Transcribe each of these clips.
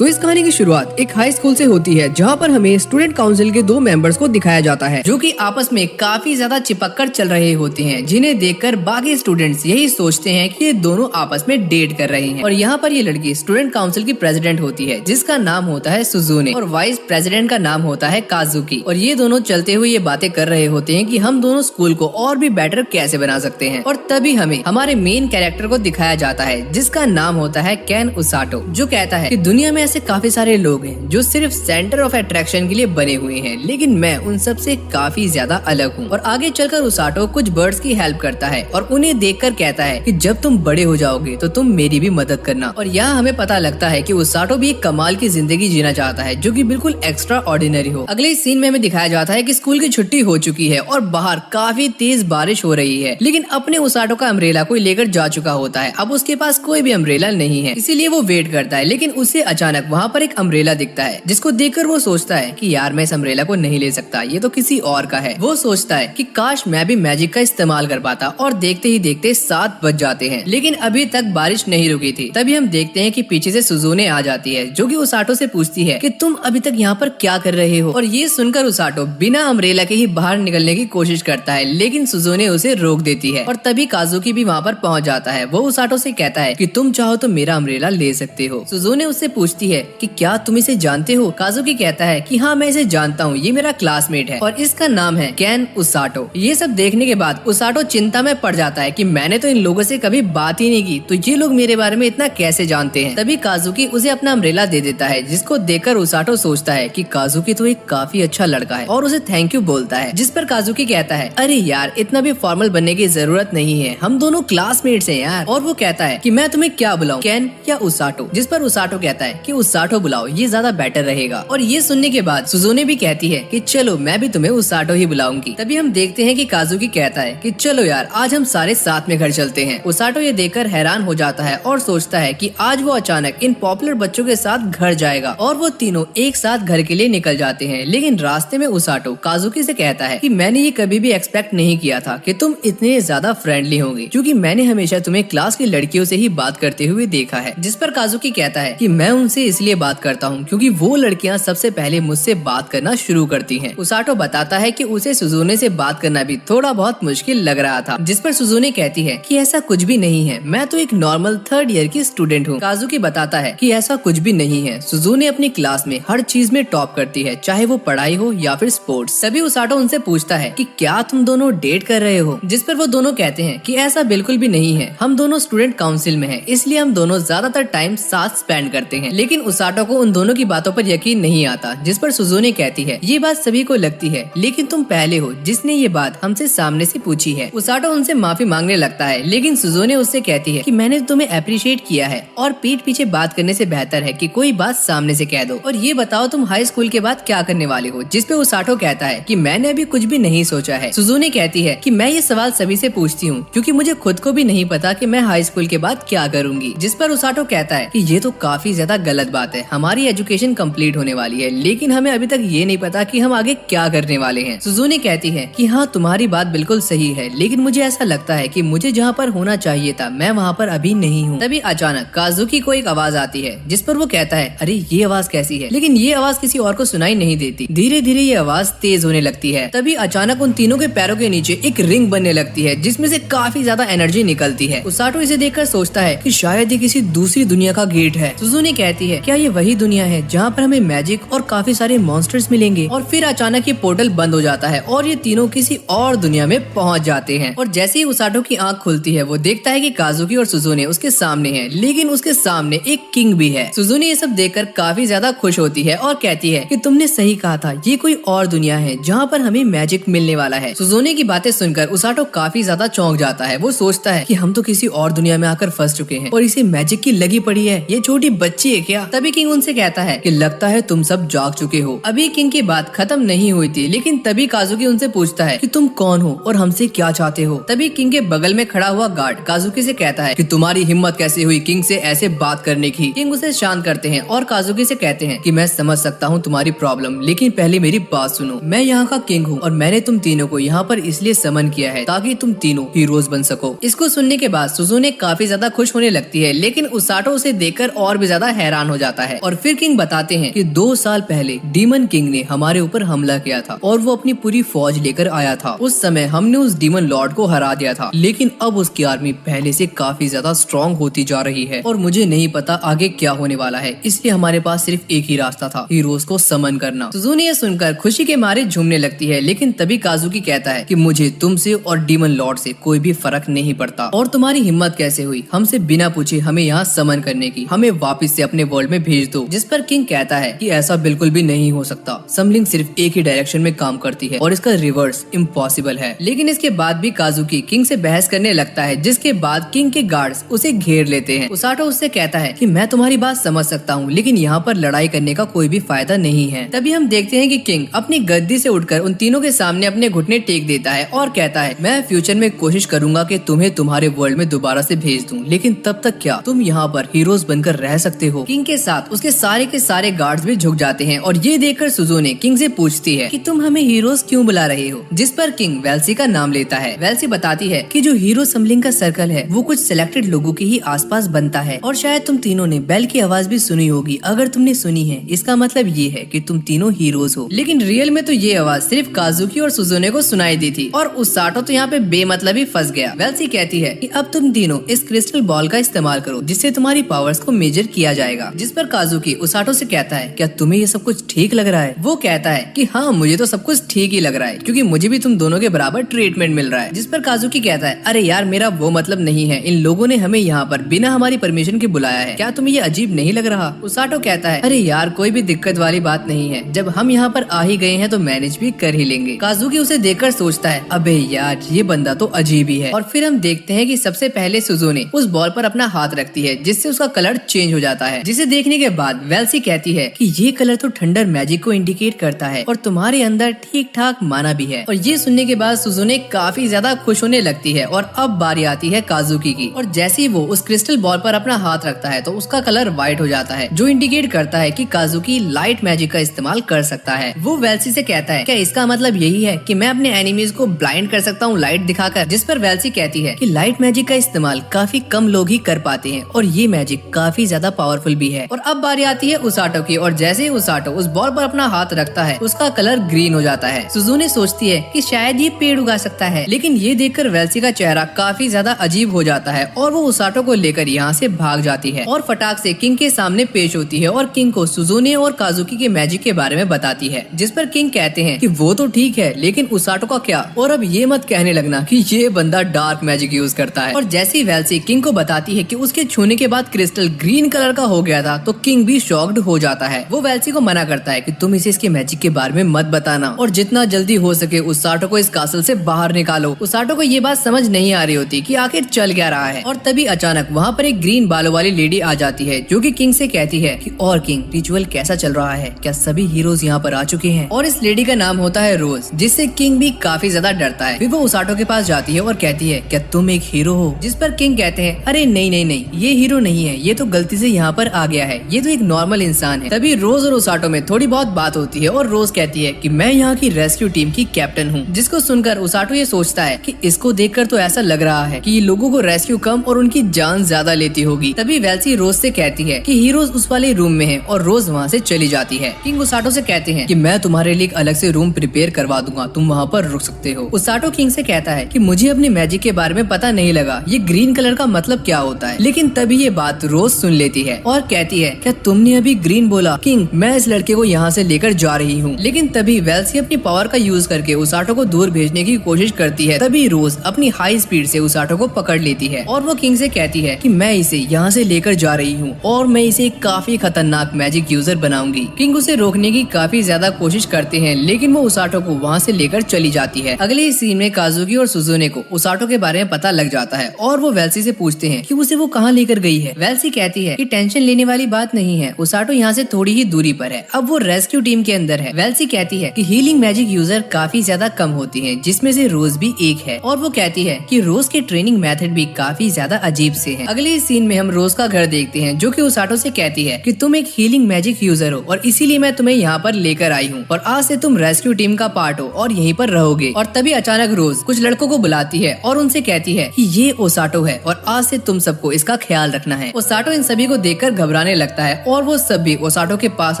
तो इस कहानी की शुरुआत एक हाई स्कूल से होती है, जहाँ पर हमें स्टूडेंट काउंसिल के 2 मेंबर्स को दिखाया जाता है, जो कि आपस में काफी ज्यादा चिपक कर चल रहे होते हैं, जिन्हें देखकर बाकी स्टूडेंट्स यही सोचते हैं कि ये दोनों आपस में डेट कर रहे हैं। और यहाँ पर ये लड़की स्टूडेंट काउंसिल की प्रेसिडेंट होती है, जिसका नाम होता है सुजुने, और वाइस प्रेसिडेंट का नाम होता है काजुकी। और ये दोनों चलते हुए ये बातें कर रहे होते हैं कि हम दोनों स्कूल को और भी बेटर कैसे बना सकते हैं। और तभी हमें हमारे मेन कैरेक्टर को दिखाया जाता है, जिसका नाम होता है केन उसाटो, जो कहता है कि दुनिया में ऐसे काफी सारे लोग हैं जो सिर्फ सेंटर ऑफ अट्रैक्शन के लिए बने हुए हैं, लेकिन मैं उन सब से काफी ज्यादा अलग हूँ। और आगे चलकर उसाटो कुछ बर्ड्स की हेल्प करता है और उन्हें देखकर कहता है कि जब तुम बड़े हो जाओगे तो तुम मेरी भी मदद करना। और यहाँ हमें पता लगता है कि उसाटो भी एक कमाल की जिंदगी जीना चाहता है, जो कि बिल्कुल एक्स्ट्रा ऑर्डिनरी हो। अगले सीन में हमें दिखाया जाता है कि स्कूल की छुट्टी हो चुकी है और बाहर काफी तेज बारिश हो रही है, लेकिन अपने उसाटो का अम्ब्रेला कोई लेकर जा चुका होता है। अब उसके पास कोई भी अम्ब्रेला नहीं है, इसीलिए वो वेट करता है, लेकिन उसे अचानक वहाँ पर एक अम्ब्रेला दिखता है, जिसको देखकर वो सोचता है कि यार मैं इस अम्ब्रेला को नहीं ले सकता, ये तो किसी और का है। वो सोचता है कि काश मैं भी मैजिक का इस्तेमाल कर पाता। और देखते ही देखते 7 बज जाते हैं, लेकिन अभी तक बारिश नहीं रुकी थी। तभी हम देखते हैं कि पीछे से सुजुने आ जाती है, जो कि उसाटो से पूछती है कि तुम अभी तक यहाँ पर क्या कर रहे हो। और ये सुनकर उसाटो बिना अम्ब्रेला के ही बाहर निकलने की कोशिश करता है, लेकिन सुजुने उसे रोक देती है। और तभी काजुकी भी वहाँ पर पहुँच जाता है। वो उसाटो से कहता है कि तुम चाहो तो मेरा अम्ब्रेला ले सकते हो। सुजुने उससे पूछती है कि क्या तुम इसे जानते हो। काजुकी कहता है कि हाँ मैं इसे जानता हूँ, ये मेरा क्लासमेट है और इसका नाम है केन उसाटो। ये सब देखने के बाद उसाटो चिंता में पड़ जाता है कि मैंने तो इन लोगों से कभी बात ही नहीं की, तो ये लोग मेरे बारे में इतना कैसे जानते हैं। तभी काजुकी उसे अपना अम्ब्रेला दे देता है, जिसको देखकर उसाटो सोचता है कि काजुकी तो एक काफी अच्छा लड़का है, और उसे थैंक यू बोलता है। जिस पर काजुकी कहता है अरे यार इतना भी फॉर्मल बनने की जरूरत नहीं है, हम दोनों क्लासमेट्स हैं यार। और वो कहता है कि मैं तुम्हें क्या बुलाऊं, केन या उसाटो। जिस पर उसाटो कहता है कि उसाटो बुलाओ, ये ज्यादा बेटर रहेगा। और ये सुनने के बाद सुजुने भी कहती है कि चलो मैं भी तुम्हें उसाटो ही बुलाऊंगी। तभी हम देखते हैं कि काजुकी कहता है कि चलो यार आज हम सारे साथ में घर चलते हैं। उसाटो ये देखकर हैरान हो जाता है और सोचता है कि आज वो अचानक इन पॉपुलर बच्चों के साथ घर जाएगा। और वो तीनों एक साथ घर के लिए निकल जाते हैं, लेकिन रास्ते में उसाटो काजुकी से कहता है कि मैंने ये कभी भी एक्सपेक्ट नहीं किया था कि तुम इतने ज्यादा फ्रेंडली होंगे, क्योंकि मैंने हमेशा तुम्हें क्लास की लड़कियों से ही बात करते हुए देखा है। जिस पर काजुकी कहता है कि मैं उनसे इसलिए बात करता हूँ क्योंकि वो लड़कियाँ सबसे पहले मुझसे बात करना शुरू करती हैं। उसाटो बताता है कि उसे सुजुने से बात करना भी थोड़ा बहुत मुश्किल लग रहा था। जिस पर सुजुने कहती है कि ऐसा कुछ भी नहीं है, मैं तो एक नॉर्मल 3rd ईयर की स्टूडेंट हूँ। काजुकी बताता है कि ऐसा कुछ भी नहीं है, सुजुने अपनी क्लास में हर चीज में टॉप करती है, चाहे वो पढ़ाई हो या फिर स्पोर्ट्स। तभी उसाटो उनसे पूछता है कि क्या तुम दोनों डेट कर रहे हो। जिस पर वो दोनों कहते हैं कि ऐसा बिल्कुल भी नहीं है, हम दोनों स्टूडेंट काउंसिल में हैं, इसलिए हम दोनों ज्यादातर टाइम साथ स्पेंड करते हैं। लेकिन उसाटो को उन दोनों की बातों पर यकीन नहीं आता। जिस पर सुजुने कहती है ये बात सभी को लगती है, लेकिन तुम पहले हो जिसने ये बात हमसे सामने से पूछी है। उसाटो उनसे माफी मांगने लगता है, लेकिन सुजुने उससे कहती है कि मैंने तुम्हें अप्रिशिएट किया है और पीठ पीछे बात करने से बेहतर है कि कोई बात सामने से कह दो। और ये बताओ तुम हाई स्कूल के बाद क्या करने वाले हो। जिस पे उसाटो कहता है कि मैंने अभी कुछ भी नहीं सोचा है। सुजुने कहती है कि मैं ये सवाल सभी से पूछती हूँ क्योंकि मुझे खुद को भी नहीं पता कि मैं हाई स्कूल के बाद क्या करूंगी। जिस पर उसाटो कहता है कि ये तो काफी ज्यादा गलत बात है, हमारी एजुकेशन कंप्लीट होने वाली है, लेकिन हमें अभी तक ये नहीं पता कि हम आगे क्या करने वाले हैं। सुजुने कहती है कि हाँ तुम्हारी बात बिल्कुल सही है, लेकिन मुझे ऐसा लगता है कि मुझे जहाँ पर होना चाहिए था मैं वहाँ पर अभी नहीं हूँ। तभी अचानक काजुकी को एक आवाज आती है, जिस पर वो कहता है अरे ये आवाज कैसी है, लेकिन ये आवाज किसी और को सुनाई नहीं देती। धीरे धीरे ये आवाज तेज होने लगती है। तभी अचानक उन तीनों के पैरों के नीचे एक रिंग बनने लगती है, जिसमें से काफी ज्यादा एनर्जी निकलती है। उसाटो इसे देखकर सोचता है कि शायद ये किसी दूसरी दुनिया का गेट है। सुजुने कहती है क्या ये वही दुनिया है जहाँ पर हमें मैजिक और काफी सारे मॉन्स्टर्स मिलेंगे। और फिर अचानक ये पोर्टल बंद हो जाता है और ये तीनों किसी और दुनिया में पहुंच जाते हैं। और जैसे ही उसाटो की आंख खुलती है, वो देखता है कि काजुकी और सुजुने उसके सामने हैं, लेकिन उसके सामने एक किंग भी है। सुजुने ये सब देखकर काफी ज्यादा खुश होती है और कहती है कि तुमने सही कहा था, ये कोई और दुनिया है जहाँ पर हमें मैजिक मिलने वाला है। सुजुने की बातें सुनकर उसाटो काफी ज्यादा चौंक जाता है। वो सोचता है कि हम तो किसी और दुनिया में आकर फंस चुके हैं और इसे मैजिक की लगी पड़ी है, ये छोटी बच्ची है क्या। तभी किंग उनसे कहता है कि लगता है तुम सब जाग चुके हो। अभी किंग की बात खत्म नहीं हुई थी, लेकिन तभी काजुकी उनसे पूछता है कि तुम कौन हो और हमसे क्या चाहते हो। तभी किंग के बगल में खड़ा हुआ गार्ड काजुकी से कहता है कि तुम्हारी हिम्मत कैसे हुई किंग से ऐसे बात करने की। किंग उसे शांत करते हैं और काजुकी से कहते हैं कि मैं समझ सकता हूँ तुम्हारी प्रॉब्लम, लेकिन पहले मेरी बात सुनो। मैं यहाँ का किंग हूँ और मैंने तुम तीनों को यहाँ पर इसलिए समन किया है ताकि तुम तीनों हीरोज बन सको। इसको सुनने के बाद सुजुने काफी ज्यादा खुश होने लगती है, लेकिन उसाटो उसे देखकर और भी ज्यादा हैरान हो जाता है और फिर किंग बताते हैं कि 2 साल पहले डीमन किंग ने हमारे ऊपर हमला किया था और वो अपनी पूरी फौज लेकर आया था। उस समय हमने उस डीमन लॉर्ड को हरा दिया था, लेकिन अब उसकी आर्मी पहले से काफी ज्यादा स्ट्रॉन्ग होती जा रही है और मुझे नहीं पता आगे क्या होने वाला है, इसलिए हमारे पास सिर्फ एक ही रास्ता था, हीरोज को समन करना। सुजुने ये सुनकर खुशी के मारे झूमने लगती है, लेकिन तभी काजुकी कहता है कि मुझे तुमसे और डीमन लॉर्ड से कोई भी फर्क नहीं पड़ता और तुम्हारी हिम्मत कैसे हुई हमसे बिना पूछे हमें यहाँ समन करने की, हमें वापस से अपने वर्ल्ड में भेज दो। जिस पर किंग कहता है कि ऐसा बिल्कुल भी नहीं हो सकता, समलिंग सिर्फ एक ही डायरेक्शन में काम करती है और इसका रिवर्स इम्पॉसिबल है। लेकिन इसके बाद भी काजुकी किंग से बहस करने लगता है, जिसके बाद किंग के गार्ड्स उसे घेर लेते हैं। उसाटो उससे कहता है कि मैं तुम्हारी बात समझ सकता हूँ, लेकिन यहाँ पर लड़ाई करने का कोई भी फायदा नहीं है। तभी हम देखते हैं कि किंग अपनी गद्दी से उठकर उन तीनों के सामने अपने घुटने टेक देता है और कहता है मैं फ्यूचर में कोशिश करूंगा कि तुम्हें तुम्हारे वर्ल्ड में दोबारा से भेज दूं, लेकिन तब तक क्या तुम यहाँ पर हीरोज बनकर रह सकते हो। किंग के साथ उसके सारे के सारे गार्ड्स भी झुक जाते हैं और ये देखकर सुजुने किंग से पूछती है कि तुम हमें हीरोज क्यों बुला रहे हो। जिस पर किंग वेल्सी का नाम लेता है। वेल्सी बताती है कि जो हीरो समलिंग का सर्कल है वो कुछ सिलेक्टेड लोगों के ही आसपास बनता है और शायद तुम तीनों ने बेल की आवाज भी सुनी होगी। अगर तुमने सुनी है इसका मतलब ये है कि तुम तीनों हीरोज हो, लेकिन रियल में तो ये आवाज सिर्फ काजुकी और सुजुने को सुनाई दी थी और उसाटो तो यहाँ पे बेमतलब ही फंस गया। वेल्सी कहती है कि अब तुम तीनों इस क्रिस्टल बॉल का इस्तेमाल करो जिससे तुम्हारी पावर्स को मेजर किया जाएगा। जिस पर काजुकी उसाटो से कहता है क्या तुम्हें ये सब कुछ ठीक लग रहा है। वो कहता है कि हाँ मुझे तो सब कुछ ठीक ही लग रहा है, क्योंकि मुझे भी तुम दोनों के बराबर ट्रीटमेंट मिल रहा है। जिस पर काजुकी कहता है अरे यार मेरा वो मतलब नहीं है, इन लोगों ने हमें यहाँ पर बिना हमारी परमिशन के बुलाया है, क्या तुम्हें ये अजीब नहीं लग रहा। उसाटो कहता है अरे यार कोई भी दिक्कत वाली बात नहीं है, जब हम यहाँ पर आ ही गए हैं तो मैनेज भी कर ही लेंगे। काजुकी उसे देखकर सोचता है अबे यार ये बंदा तो अजीब ही है। और फिर हम देखते हैं कि सबसे पहले सुजुने उस बॉल पर अपना हाथ रखती है जिससे उसका कलर चेंज हो जाता है, जिसे देखने के बाद वेल्सी कहती है कि ये कलर तो थंडर मैजिक को इंडिकेट करता है और तुम्हारे अंदर ठीक ठाक माना भी है। और ये सुनने के बाद सुजुने काफी ज्यादा खुश होने लगती है और अब बारी आती है काजुकी की। और जैसे ही वो उस क्रिस्टल बॉल पर अपना हाथ रखता है तो उसका कलर व्हाइट हो जाता है, जो इंडिकेट करता है कि काजुकी लाइट मैजिक का इस्तेमाल कर सकता है। वो वेल्सी से कहता है क्या इसका मतलब यही है कि मैं अपने एनिमीज को ब्लाइंड कर सकता हूँ लाइट दिखाकर। जिस पर वेल्सी कहती है कि लाइट मैजिक का इस्तेमाल काफी कम लोग ही कर पाते हैं और ये मैजिक काफी ज्यादा पावरफुल भी है। और अब बारी आती है उसाटो की और जैसे ही उसाटो उस बॉल पर अपना हाथ रखता है उसका कलर ग्रीन हो जाता है। सुजुने सोचती है कि शायद ये पेड़ उगा सकता है, लेकिन ये देखकर वेल्सी का चेहरा काफी ज्यादा अजीब हो जाता है और वो उसाटो को लेकर यहाँ से भाग जाती है और फटाक से किंग के सामने पेश होती है और किंग को सुजुने और काजुकी के मैजिक के बारे में बताती है। जिस पर किंग कहते हैं कि वो तो ठीक है लेकिन उसाटो का क्या, और अब ये मत कहने लगना कि ये बंदा डार्क मैजिक यूज करता है। और जैसे ही वेल्सी किंग को बताती है कि उसके छूने के बाद क्रिस्टल ग्रीन कलर का हो गया था तो किंग भी शॉक्ड हो जाता है। वो वेल्सी को मना करता है कि तुम इसे इसके मैजिक के बारे में मत बताना और जितना जल्दी हो सके उसाटो को इस कासल से बाहर निकालो। उसाटो को ये बात समझ नहीं आ रही होती कि आखिर चल क्या रहा है और तभी अचानक वहाँ पर एक ग्रीन बालों वाली लेडी आ जाती है जो कि किंग से कहती है कि और किंग रिचुअल कैसा चल रहा है, क्या सभी हीरोज यहाँ पर आ चुके हैं। और इस लेडी का नाम होता है रोज, जिससे किंग भी काफी ज्यादा डरता है। फिर वो उसाटो के पास जाती है और कहती है क्या तुम एक हीरो हो। जिस पर किंग कहते हैं अरे नहीं नहीं नहीं ये हीरो नहीं है, ये तो गलती से यहाँ पर आ गया है, ये तो एक नॉर्मल इंसान है। तभी रोज और उसाटो में थोड़ी बहुत बात होती है और रोज कहती है कि मैं यहाँ की रेस्क्यू टीम की कैप्टन हूँ। जिसको सुनकर उसाटो ये सोचता है कि इसको देखकर तो ऐसा लग रहा है कि ये लोगों को रेस्क्यू कम और उनकी जान ज्यादा लेती होगी। तभी वेल्सी रोज से कहती है कि हीरोज उस वाले रूम में हैं और रोज वहाँ से चली जाती है। किंग उसाटो से कहते हैं कि मैं तुम्हारे लिए एक अलग से रूम प्रिपेयर करवा दूंगा, तुम वहाँ पर रुक सकते हो। उसाटो किंग से कहता है कि मुझे अपने मैजिक के बारे में पता नहीं लगा, ये ग्रीन कलर का मतलब क्या होता है। लेकिन तभी ये बात रोज सुन लेती है और कहती है क्या तुमने अभी ग्रीन बोला। किंग मैं इस लड़के को यहाँ से लेकर जा रही हूँ। लेकिन तभी वेल्सी अपनी पावर का यूज करके उसाटो को दूर भेजने की कोशिश करती है। तभी रोज अपनी हाई स्पीड से उसाटो को पकड़ लेती है और वो किंग से कहती है कि मैं इसे यहाँ से लेकर जा रही हूँ और मैं इसे काफी खतरनाक मैजिक यूजर बनाऊंगी। किंग उसे रोकने की काफी ज्यादा कोशिश करते हैं लेकिन वो उसाटो को वहाँ से लेकर चली जाती है। अगले सीन में काजुकी और सुजुने को उसाटो के बारे में पता लग जाता है और वो वेल्सी से पूछते हैं कि उसे वो कहाँ लेकर गई है। वेल्सी कहती है कि टेंशन लेने वाली बात नहीं है, उसाटो यहाँ से थोड़ी ही दूरी पर है, अब वो रेस्क्यू टीम के अंदर है। वेल्सी कहती है कि हीलिंग मैजिक यूजर काफी ज्यादा कम होती हैं, जिसमें से रोज भी एक है और वो कहती है कि रोज के ट्रेनिंग मेथड भी काफी ज्यादा अजीब से हैं। अगले सीन में हम रोज का घर देखते हैं जो कि उसाटो से कहती है कि तुम एक हीलिंग मैजिक यूजर हो और इसीलिए मैं तुम्हें यहाँ पर लेकर आई हूँ और आज से तुम रेस्क्यू टीम का पार्ट हो और यहीं पर रहोगे। और तभी अचानक रोज कुछ लड़कों को बुलाती है और उनसे कहती है कि ये ओसाटो है और आज से तुम सबको इसका ख्याल रखना है। ओसाटो इन सभी को देखकर घबराने लगता है और वो सभी ओसाटो के पास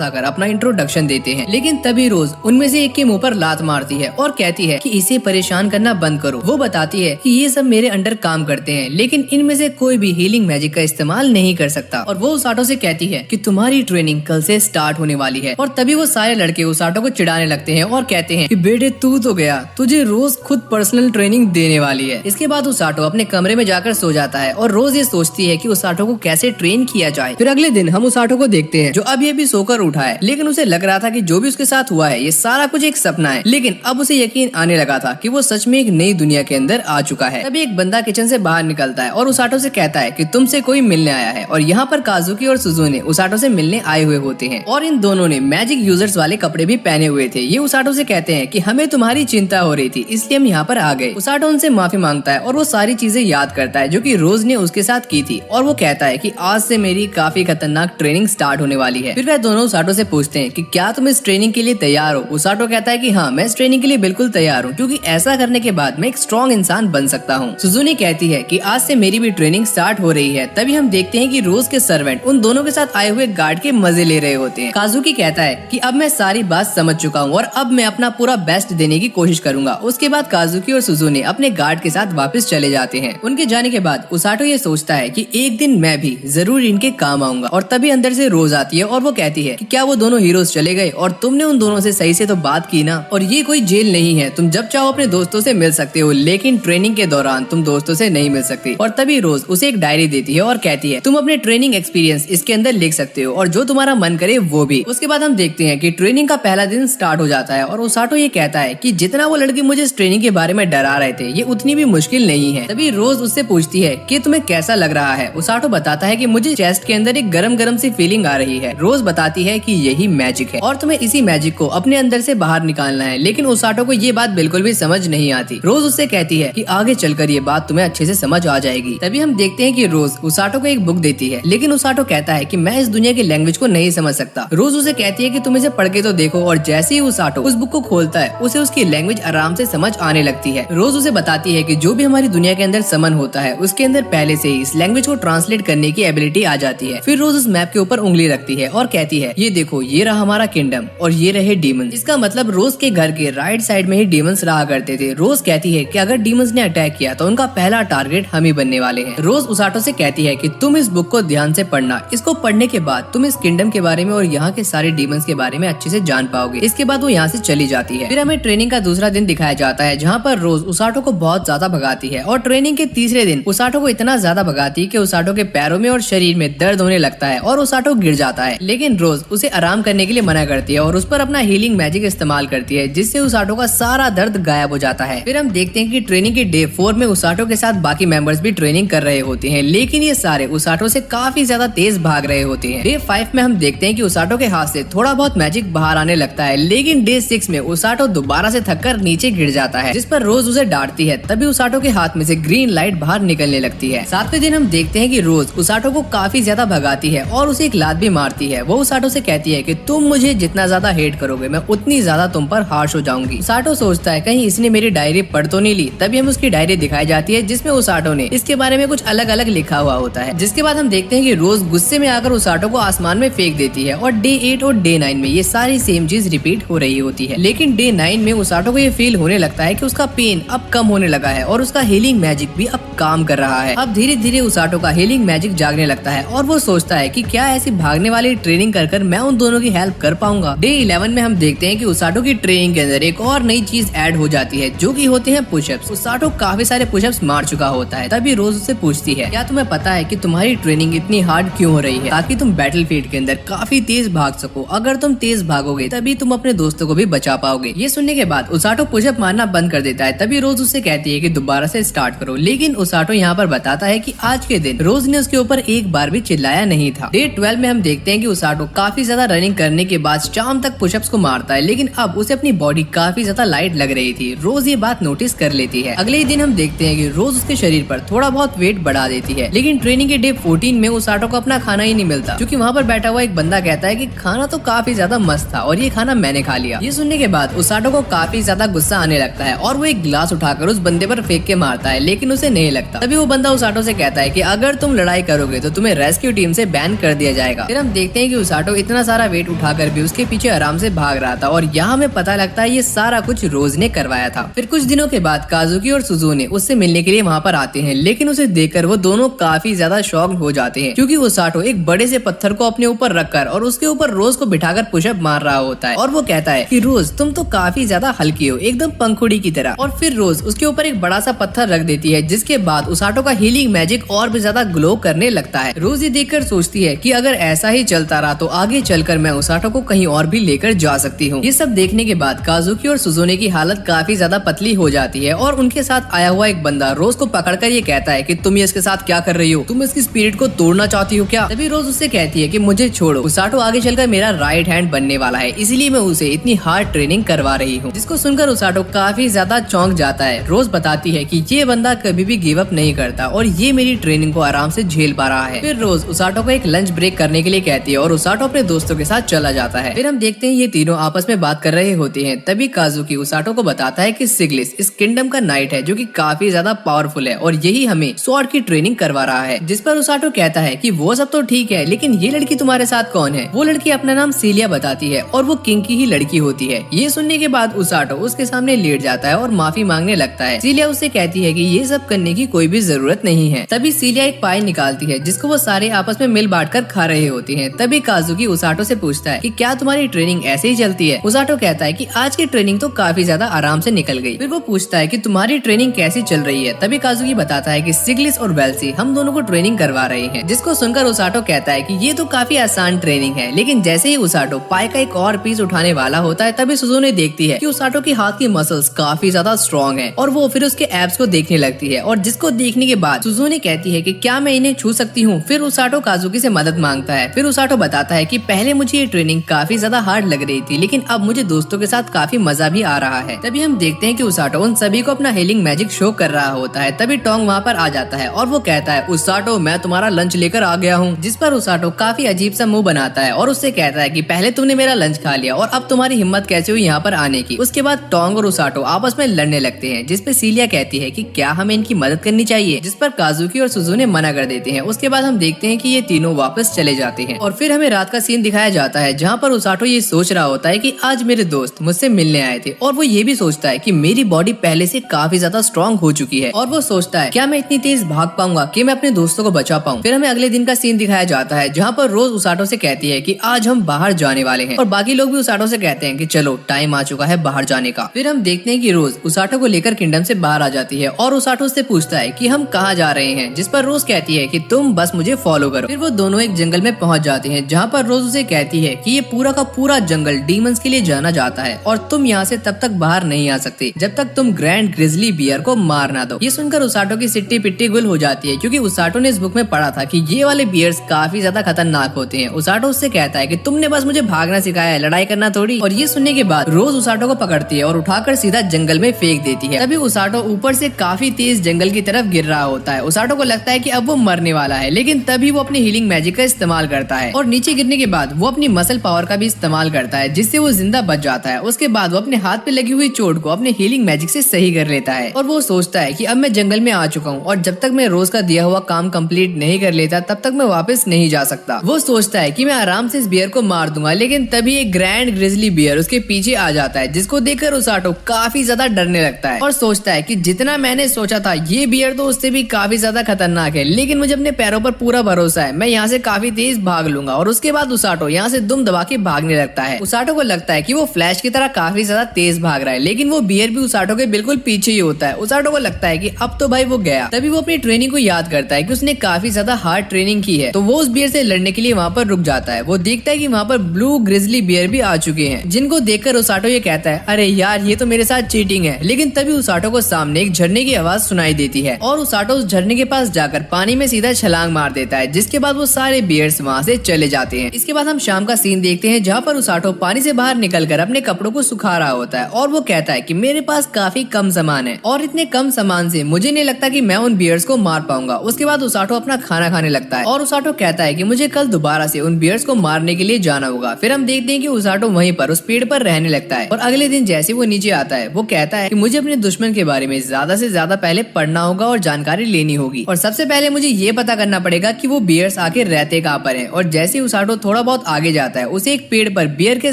आकर अपना इंट्रोडक्शन देते हैं। लेकिन तभी रोज उनमें से एक के मुंह पर लात मारती है और कहती है कि इसे परेशान करना बंद करो। वो बताती है कि ये सब मेरे अंडर काम करते हैं, लेकिन इनमें से कोई भी हीलिंग मैजिक का इस्तेमाल नहीं कर सकता। और वो ओसाटो से कहती है कि तुम्हारी ट्रेनिंग कल से स्टार्ट होने वाली है। और तभी वो सारे लड़के ओसाटो को चिढ़ाने लगते हैं और कहते हैं कि बेटे तू तो गया, तुझे रोज खुद पर्सनल ट्रेनिंग देने वाली है। इसके बाद ओसाटो अपने कमरे में जाकर सो जाता है और रोज ये सोचती है कि ओसाटो को कैसे ट्रेन किया जाए। फिर अगले दिन हम ओसाटो को देखते हैं जो अभी सोकर उठा है, लेकिन उसे लग रहा था कि जो भी उसके साथ हुआ है ये सारा कुछ एक सपना है। लेकिन अब उसे यकीन आने लगा था कि वो सच में एक नई दुनिया के अंदर आ चुका है। तभी एक बंदा किचन से बाहर निकलता है और ओसाटो से कहता है कि तुमसे कोई मिलने आया है। और यहाँ पर काजुकी और सुजुने ओसाटो से मिलने आए हुए होते हैं और इन दोनों ने मैजिक यूजर्स वाले कपड़े भी पहने हुए थे। ये ओसाटो से कहते हैं कि हमें तुम्हारी चिंता हो रही थी, इसलिए हम यहाँ पर आ गए। ओसाटो उनसे माफी मांगता है और वो सारी चीजें याद करता है जो कि रोज ने उसके साथ की थी और वो कहता है कि आज से मेरी काफी खतरनाक ट्रेनिंग स्टार्ट होने वाली है। फिर वह दोनों ओसाटो से पूछते हैं कि क्या तुम इस ट्रेनिंग के लिए तैयार हो। ओसाटो कहता है कि हाँ, मैं इस ट्रेनिंग के लिए बिल्कुल तैयार हूँ, क्योंकि ऐसा करने के बाद मैं एक स्ट्रॉन्ग इंसान बन सकता हूँ। सुजुने कहती है कि आज से मेरी भी ट्रेनिंग स्टार्ट हो रही है। तभी हम देखते हैं कि रोज के सर्वेंट उन दोनों के साथ आए हुए गार्ड के मजे ले रहे होते हैं। काजुकी कहता है कि अब मैं सारी बात समझ चुका हूँ और अब मैं अपना पूरा बेस्ट देने की कोशिश करूंगा। उसके बाद काजुकी और सुजुने अपने गार्ड के साथ वापस चले जाते हैं। उनके जाने के बाद ओसाटो ये सोचता है कि एक दिन मैं भी जरूर इनके काम आऊंगा। और तभी अंदर से रोज आती है और वो कहती है कि क्या वो दोनों हीरोज चले गए और तुमने उन दोनों से सही से तो बात की ना। और ये कोई जेल नहीं है, तुम जब चाहो अपने दोस्तों से मिल सकते हो, लेकिन ट्रेनिंग के दौरान तुम दोस्तों से नहीं मिल सकते। और तभी रोज उसे एक डायरी देती है और कहती है तुम अपने ट्रेनिंग एक्सपीरियंस इसके अंदर लिख सकते हो और जो तुम्हारा मन करे वो भी। उसके बाद हम देखते हैं कि ट्रेनिंग का पहला दिन स्टार्ट हो जाता है और ओसाटो ये कहता है कि जितना वो लड़के मुझे इस ट्रेनिंग के बारे में डरा रहे थे ये उतनी भी मुश्किल नहीं है। तभी रोज उससे पूछती है कि तुम्हें कैसा लग रहा है। ओसाटो बताता है कि मुझे चेस्ट के अंदर एक गरम गरम सी फीलिंग आ रही है। रोज बताती है कि यही मैजिक है और तुम्हें इसी मैजिक को अपने अंदर से बाहर निकालना है। लेकिन ओसाटो को ये बात बिल्कुल भी समझ नहीं आती। रोज उससे कहती है कि आगे चलकर ये बात तुम्हें अच्छे से समझ आ जाएगी। तभी हम देखते हैं कि रोज ओसाटो को एक बुक देती है, लेकिन ओसाटो कहता है कि मैं इस दुनिया की लैंग्वेज को नहीं समझ सकता। रोज उसे कहती है कि तुम इसे पढ़ के तो देखो और जैसे ही ओसाटो उस बुक को खोलता है उसे उसकी लैंग्वेज आराम से समझ आने लगती है। रोज उसे बताती है कि जो भी हमारी दुनिया के अंदर समन होता है उसके अंदर पहले से ही इस लैंग्वेज को ट्रांसलेट करने की एबिलिटी आ जाती है। फिर रोज उस मैप के ऊपर उंगली रखती है और कहती है ये देखो, ये रहा हमारा किंगडम और ये रहे डीमंस। इसका मतलब रोज के घर के राइट साइड में ही डीमंस रहा करते थे। रोज कहती है कि अगर डीमंस ने अटैक किया तो उनका पहला टारगेट हम ही बनने वाले हैं। रोज ओसाटो से कहती है कि तुम इस बुक को ध्यान से पढ़ना, इसको पढ़ने के बाद तुम इस किंगडम के बारे में और यहाँ के सारे डीमंस के बारे में अच्छे से जान पाओगे। इसके बाद वो यहाँ से चली जाती है। फिर हमें ट्रेनिंग का दूसरा दिन दिखाया जाता है जहाँ पर रोज ओसाटो को बहुत ज्यादा भगाती है और ट्रेनिंग के तीसरे दिन ओसाटो को इतना ज्यादा भगाती है कि ओसाटो के पैरों में और शरीर में दर्द होने लगता है और ओसाटो गिर जाता है। लेकिन रोज उसे आराम करने के लिए मना करती है और उस पर अपना हीलिंग मैजिक इस्तेमाल करती है, जिससे ओसाटो का सारा दर्द गायब हो जाता है। फिर हम देखते हैं कि ट्रेनिंग के डे 4 में ओसाटो के साथ बाकी मेंबर्स भी ट्रेनिंग कर रहे होते हैं, लेकिन ये सारे ओसाटो से काफी ज्यादा तेज भाग रहे होते हैं। डे 5 में हम देखते हैं कि ओसाटो के हाथ से थोड़ा बहुत मैजिक बाहर आने लगता है, लेकिन डे 6 में ओसाटो दोबारा से थककर नीचे गिर जाता है, जिस पर रोज उसे डांटती है। तभी ओसाटो के हाथ में से ग्रीन लाइट बाहर निकलने लगती है। 7वें दिन हम देखते हैं कि रोज ओसाटो को काफी ज्यादा भगाती है और उसे एक लात भी मारती है। वो ओसाटो से कहती है कि तुम मुझे जितना ज्यादा हेट करोगे मैं उतनी ज्यादा तुम पर हार्श हो जाऊंगी। ओसाटो सोचता है कहीं इसने मेरी डायरी पढ़ तो नहीं ली। तभी हम उसकी डायरी दिखाई जाती है जिसमें ओसाटो ने इसके बारे में कुछ अलग अलग लिखा हुआ होता है। जिसके बाद हम देखते हैं कि रोज गुस्से में आकर ओसाटो को आसमान में फेंक देती है और डे 8 और डे 9 में ये सारी सेम चीज रिपीट हो रही होती है। लेकिन डे 9 में ओसाटो को ये फील होने लगता है कि उसका पेन अब कम होने लगा है और उसका हीलिंग मैजिक भी अब काम कर रहा है। अब धीरे धीरे ओसाटो का हीलिंग मैजिक जागने लगता है और वो सोचता है कि क्या ऐसी भागने वाली ट्रेनिंग कर कर मैं उन दोनों की हेल्प कर पाऊंगा। डे 11 में हम देखते हैं कि ओसाटो की ट्रेनिंग के अंदर एक और नई चीज ऐड हो जाती है जो कि होते हैं पुशअप्स। ओसाटो काफी सारे पुशअप्स मार चुका होता है। तभी रोज उससे पूछती है क्या तुम्हें पता है कि तुम्हारी ट्रेनिंग इतनी हार्ड क्यों हो रही है, ताकि तुम बैटलफील्ड के अंदर काफी तेज भाग सको। अगर तुम तेज भागोगे तभी तुम अपने दोस्तों को भी बचा पाओगे। ये सुनने के बाद ओसाटो पुशअप मारना बंद कर देता है। तभी रोज उससे कहती है कि दोबारा से स्टार्ट करो, लेकिन ओसाटो यहाँ पर बताता है कि आज के दिन रोज ने उसके ऊपर एक बार भी चिल्लाया नहीं था। डे 12 में हम देखते हैं कि ओसाटो काफी ज्यादा रनिंग करने के बाद शाम तक पुशअप्स को मारता है, लेकिन अब उसे अपनी बॉडी काफी ज्यादा लाइट लग रही थी। रोज ये बात नोटिस कर लेती है। अगले ही दिन हम देखते हैं कि रोज उसके शरीर पर थोड़ा बहुत वेट बढ़ा देती है, लेकिन ट्रेनिंग के डे 14 में ओसाटो को अपना खाना ही नहीं मिलता, क्योंकि वहाँ पर बैठा हुआ एक बंदा कहता है कि खाना तो काफी ज्यादा मस्त था और ये खाना मैंने खा लिया। ये सुनने के बाद ओसाटो को काफी ज्यादा गुस्सा आने लगता है और वो एक गिलास उठाकर उस बंदे पर फेंक के मारता है, लेकिन उसे नहीं लगता। तभी वो बंदा ओसाटो से कहता है कि अगर तुम लड़ाई करोगे तो तुम्हें रेस्क्यू टीम से बैन कर दिया जाएगा। फिर हम देखते हैं कि उसाटो इतना सारा वेट उठाकर भी उसके पीछे आराम से भाग रहा था और यहाँ हमें पता लगता है ये सारा कुछ रोज ने करवाया था। फिर कुछ दिनों के बाद काजुकी और सुजुने उससे मिलने के लिए वहाँ पर आते हैं, लेकिन उसे देखकर वो दोनों काफी ज्यादा शॉक्ड हो जाते हैं क्योंकि उसाटो एक बड़े से पत्थर को अपने ऊपर रखकर और उसके ऊपर रोज को बिठाकर पुशअप मार रहा होता है और वो कहता है कि रोज तुम तो काफी ज्यादा हल्की हो, एकदम पंखुड़ी की तरह। और फिर रोज उसके ऊपर एक बड़ा सा पत्थर रख देती है, जिसके बाद उसाटो का हीलिंग मैजिक और भी ज्यादा ग्लो करने लगता है। रोज ये देखकर सोचती है कि अगर ऐसा ही चलता रहा तो आगे चलकर मैं उसाटो को कहीं और भी लेकर जा सकती हूँ। ये सब देखने के बाद काजुकी और सुजुने की हालत काफी ज्यादा पतली हो जाती है और उनके साथ आया हुआ एक बंदा रोज को पकड़कर ये कहता है कि तुम ये इसके साथ क्या कर रही हो, तुम इसकी स्पिरिट को तोड़ना चाहती हो क्या? तभी रोज उससे कहती है कि मुझे छोड़ो, उसाटो आगे चलकर मेरा राइट हैंड बनने वाला है, इसलिए मैं उसे इतनी हार्ड ट्रेनिंग करवा रही हूँ। जिसको सुनकर उसाटो काफी ज्यादा चौंक जाता है। रोज बताती है कि ये बंदा कभी भी गिव अप नहीं करता और ये मेरी ट्रेनिंग को आराम से झेल पा रहा है। फिर रोज उसाटो को एक लंच ब्रेक करने के लिए कहती है और उसाटो अपने दोस्तों के साथ चला जाता है। फिर हम देखते हैं ये तीनों आपस में बात कर रहे होते हैं। तभी काजुकी उसाटो को बताता है कि सिग्लिस इस किंगडम का नाइट है जो कि काफी ज्यादा पावरफुल है और यही हमें स्वॉर्ड की ट्रेनिंग करवा रहा है। जिस पर उसाटो कहता है कि वो सब तो ठीक है, लेकिन ये लड़की तुम्हारे साथ कौन है? वो लड़की अपना नाम सीलिया बताती है और वो किंग की ही लड़की होती है। ये सुनने के बाद उसाटो उसके सामने लेट जाता है और माफी मांगने लगता है। सीलिया उससे कहती है कि ये सब करने की कोई भी जरूरत नहीं है। तभी सीलिया एक पाई निकालती है जिसको वो सारे आपस में मिल बांट कर खा रहे होते हैं। तभी काजुकी उसाटो से पूछता है कि क्या तुम्हारी ट्रेनिंग ऐसे ही चलती है? उसाटो कहता है कि आज की ट्रेनिंग तो काफी ज्यादा आराम से निकल गई। फिर वो पूछता है कि तुम्हारी ट्रेनिंग कैसी चल रही है? तभी काजुकी बताता है कि सिग्लिस और वेल्सी हम दोनों को ट्रेनिंग करवा रहे हैं। जिसको सुनकर उसाटो कहता है कि ये तो काफी आसान ट्रेनिंग है। लेकिन जैसे ही उसाटो पाई का एक और पीस उठाने वाला होता है तभी सुजुने देखती है कि उसाटो की हाथ की मसल्स काफी ज्यादा स्ट्रॉन्ग है और वो फिर उसके एब्स को देखने लगती है और जिसको देखने के बाद सुजुने कहती है कि क्या मैं इन्हें छू सकती हूँ? फिर उसाटो काजुकी से मदद मांगता है। फिर उसाटो बताता है कि पहले मुझे ये ट्रेनिंग काफी ज्यादा हार्ड लग रही थी, लेकिन अब मुझे दोस्तों के साथ काफी मजा भी आ रहा है। तभी हम देखते हैं कि उसाटो उन सभी को अपना हीलिंग मैजिक शो कर रहा होता है। तभी टोंग वहाँ पर आ जाता है और वो कहता है उसाटो मैं तुम्हारा लंच लेकर आ गया हूँ। जिस पर उसाटो काफी अजीब सा मुंह बनाता है और उससे कहता है कि पहले तुमने मेरा लंच खा लिया और अब तुम्हारी हिम्मत कैसे हुई यहाँ पर आने की? उसके बाद टोंग और उसाटो आपस में लड़ने लगते हैं, जिसपे सीलिया कहती है कि क्या हमें इनकी मदद करनी चाहिए? जिस पर काजुकी और सुजुने मना कर देते हैं। उसके बाद हम देखते हैं कि ये तीनों वापस चले जाते हैं और फिर हमें रात का सीन दिखाया जाता है जहाँ पर उसाटो ये सोच रहा होता है कि आज मेरे दोस्त मुझसे मिलने आए थे और वो ये भी सोचता है कि मेरी बॉडी पहले से काफी ज्यादा स्ट्रॉन्ग हो चुकी है और वो सोचता है क्या मैं इतनी तेज भाग पाऊंगा कि मैं अपने दोस्तों को बचा पाऊं। फिर हमें अगले दिन का सीन दिखाया जाता है जहाँ पर रोज उसाटो से कहती है कि आज हम बाहर जाने वाले हैं और बाकी लोग भी उसाटो से कहते हैं कि चलो टाइम आ चुका है बाहर जाने का। फिर हम देखते हैं कि रोज उसाटो को लेकर किंगडम से बाहर आ जाती है और उसाटो से पूछता है कि हम कहाँ जा रहे हैं? जिस पर रोज कहती है कि तुम बस मुझे फॉलो करो। फिर वो दोनों एक जंगल में पहुंच जाते हैं जहाँ पर रोज उसे कहती है कि ये पूरा का पूरा जंगल डीमंस के लिए जाना जाता है और तुम यहाँ से तब तक बाहर नहीं आ सकते जब तक तुम ग्रैंड ग्रिजली बियर को मार ना दो। ये सुनकर उसाटो की सिट्टी पिट्टी गुल हो जाती है क्योंकि उसाटो ने इस बुक में पढ़ा था कि ये वाले बियर्स काफी ज्यादा खतरनाक होते हैं। उसाटो उससे कहता है कि तुमने बस मुझे भागना सिखाया है, लड़ाई करना थोड़ी। और ये सुनने के बाद रोज उसाटो को पकड़ती है और उठाकर सीधा जंगल में फेंक देती है। तभी उसाटो ऊपर से काफी तेज जंगल की तरफ गिर रहा होता है। उसाटो को लगता है कि अब वो मरने वाला है, लेकिन तभी वो अपने हीलिंग मैजिक का इस्तेमाल करता है और नीचे गिरने के बाद वो अपनी मसल पावर का भी इस्तेमाल करता है जिससे वो जिंदा बच जाता है। उसके बाद वो अपने हाथ पे लगी हुई चोट को अपने हीलिंग मैजिक से सही कर लेता है और वो सोचता है कि अब मैं जंगल में आ चुका हूँ और जब तक मैं रोज का दिया हुआ काम कंप्लीट नहीं कर लेता तब तक मैं वापस नहीं जा सकता। वो सोचता है कि मैं आराम से इस बियर को मार दूंगा, लेकिन तभी एक ग्रैंड ग्रिजली बियर उसके पीछे आ जाता है जिसको देखकर उसाटो काफी ज्यादा डरने लगता है और सोचता है कि जितना मैंने सोचा था ये बियर तो उससे भी काफी ज्यादा खतरनाक है, लेकिन मुझे अपने पैरों पर पूरा भरोसा है, मैं यहाँ से काफी तेज भाग लूंगा। और उसके बाद उसाटो यहाँ से दुम दबा के भागने लगता है। उसाटो को लगता है कि वो फ्लैश की तरह काफी ज्यादा तेज भाग रहा है, लेकिन वो बियर भी उसाटो के बिल्कुल पीछे ही होता है। उसाटो को लगता है कि अब तो भाई वो गया। तभी वो अपनी ट्रेनिंग को याद करता है कि उसने काफी ज्यादा हार्ड ट्रेनिंग की है, तो वो उस बियर से लड़ने के लिए वहाँ पर रुक जाता है। वो देखता है कि वहाँ पर ब्लू ग्रिजली बियर भी आ चुके हैं, जिनको देखकर उसाटो ये कहता है अरे यार ये तो मेरे साथ चीटिंग है। लेकिन तभी उसाटो को सामने एक झरने की आवाज सुनाई देती है और उसाटो उस झरने के पास जाकर पानी में सीधा छलांग मार देता है, जिसके बाद वो सारे बियर्स वहाँ से चले जाते हैं। इसके बाद हम शाम का सीन देखते हैं जहाँ पर उसाटो पानी से बाहर निकलकर अपने कपड़ों को सुखा रहा होता है और वो कहता है कि मेरे पास काफी कम सामान है और इतने कम सामान से मुझे नहीं लगता कि मैं उन बियर्स को मार पाऊंगा। उसके बाद उसाटो अपना खाना खाने लगता है और उसाटो कहता है कि मुझे कल दोबारा से उन बियर्स को मारने के लिए जाना होगा। फिर हम देखते हैं कि उसाटो वहीं पर उस पेड़ पर रहने लगता है और अगले दिन जैसे वो नीचे आता है वो कहता है कि मुझे अपने दुश्मन के बारे में ज्यादा से ज्यादा पहले पढ़ना होगा और जानकारी लेनी होगी और सबसे पहले मुझे ये पता करना पड़ेगा कि वो बियर्स बियर्स आके रहते कहाँ पर हैं। और जैसे ही उसाटो थोड़ा बहुत आगे जाता है उसे एक पेड़ पर बियर के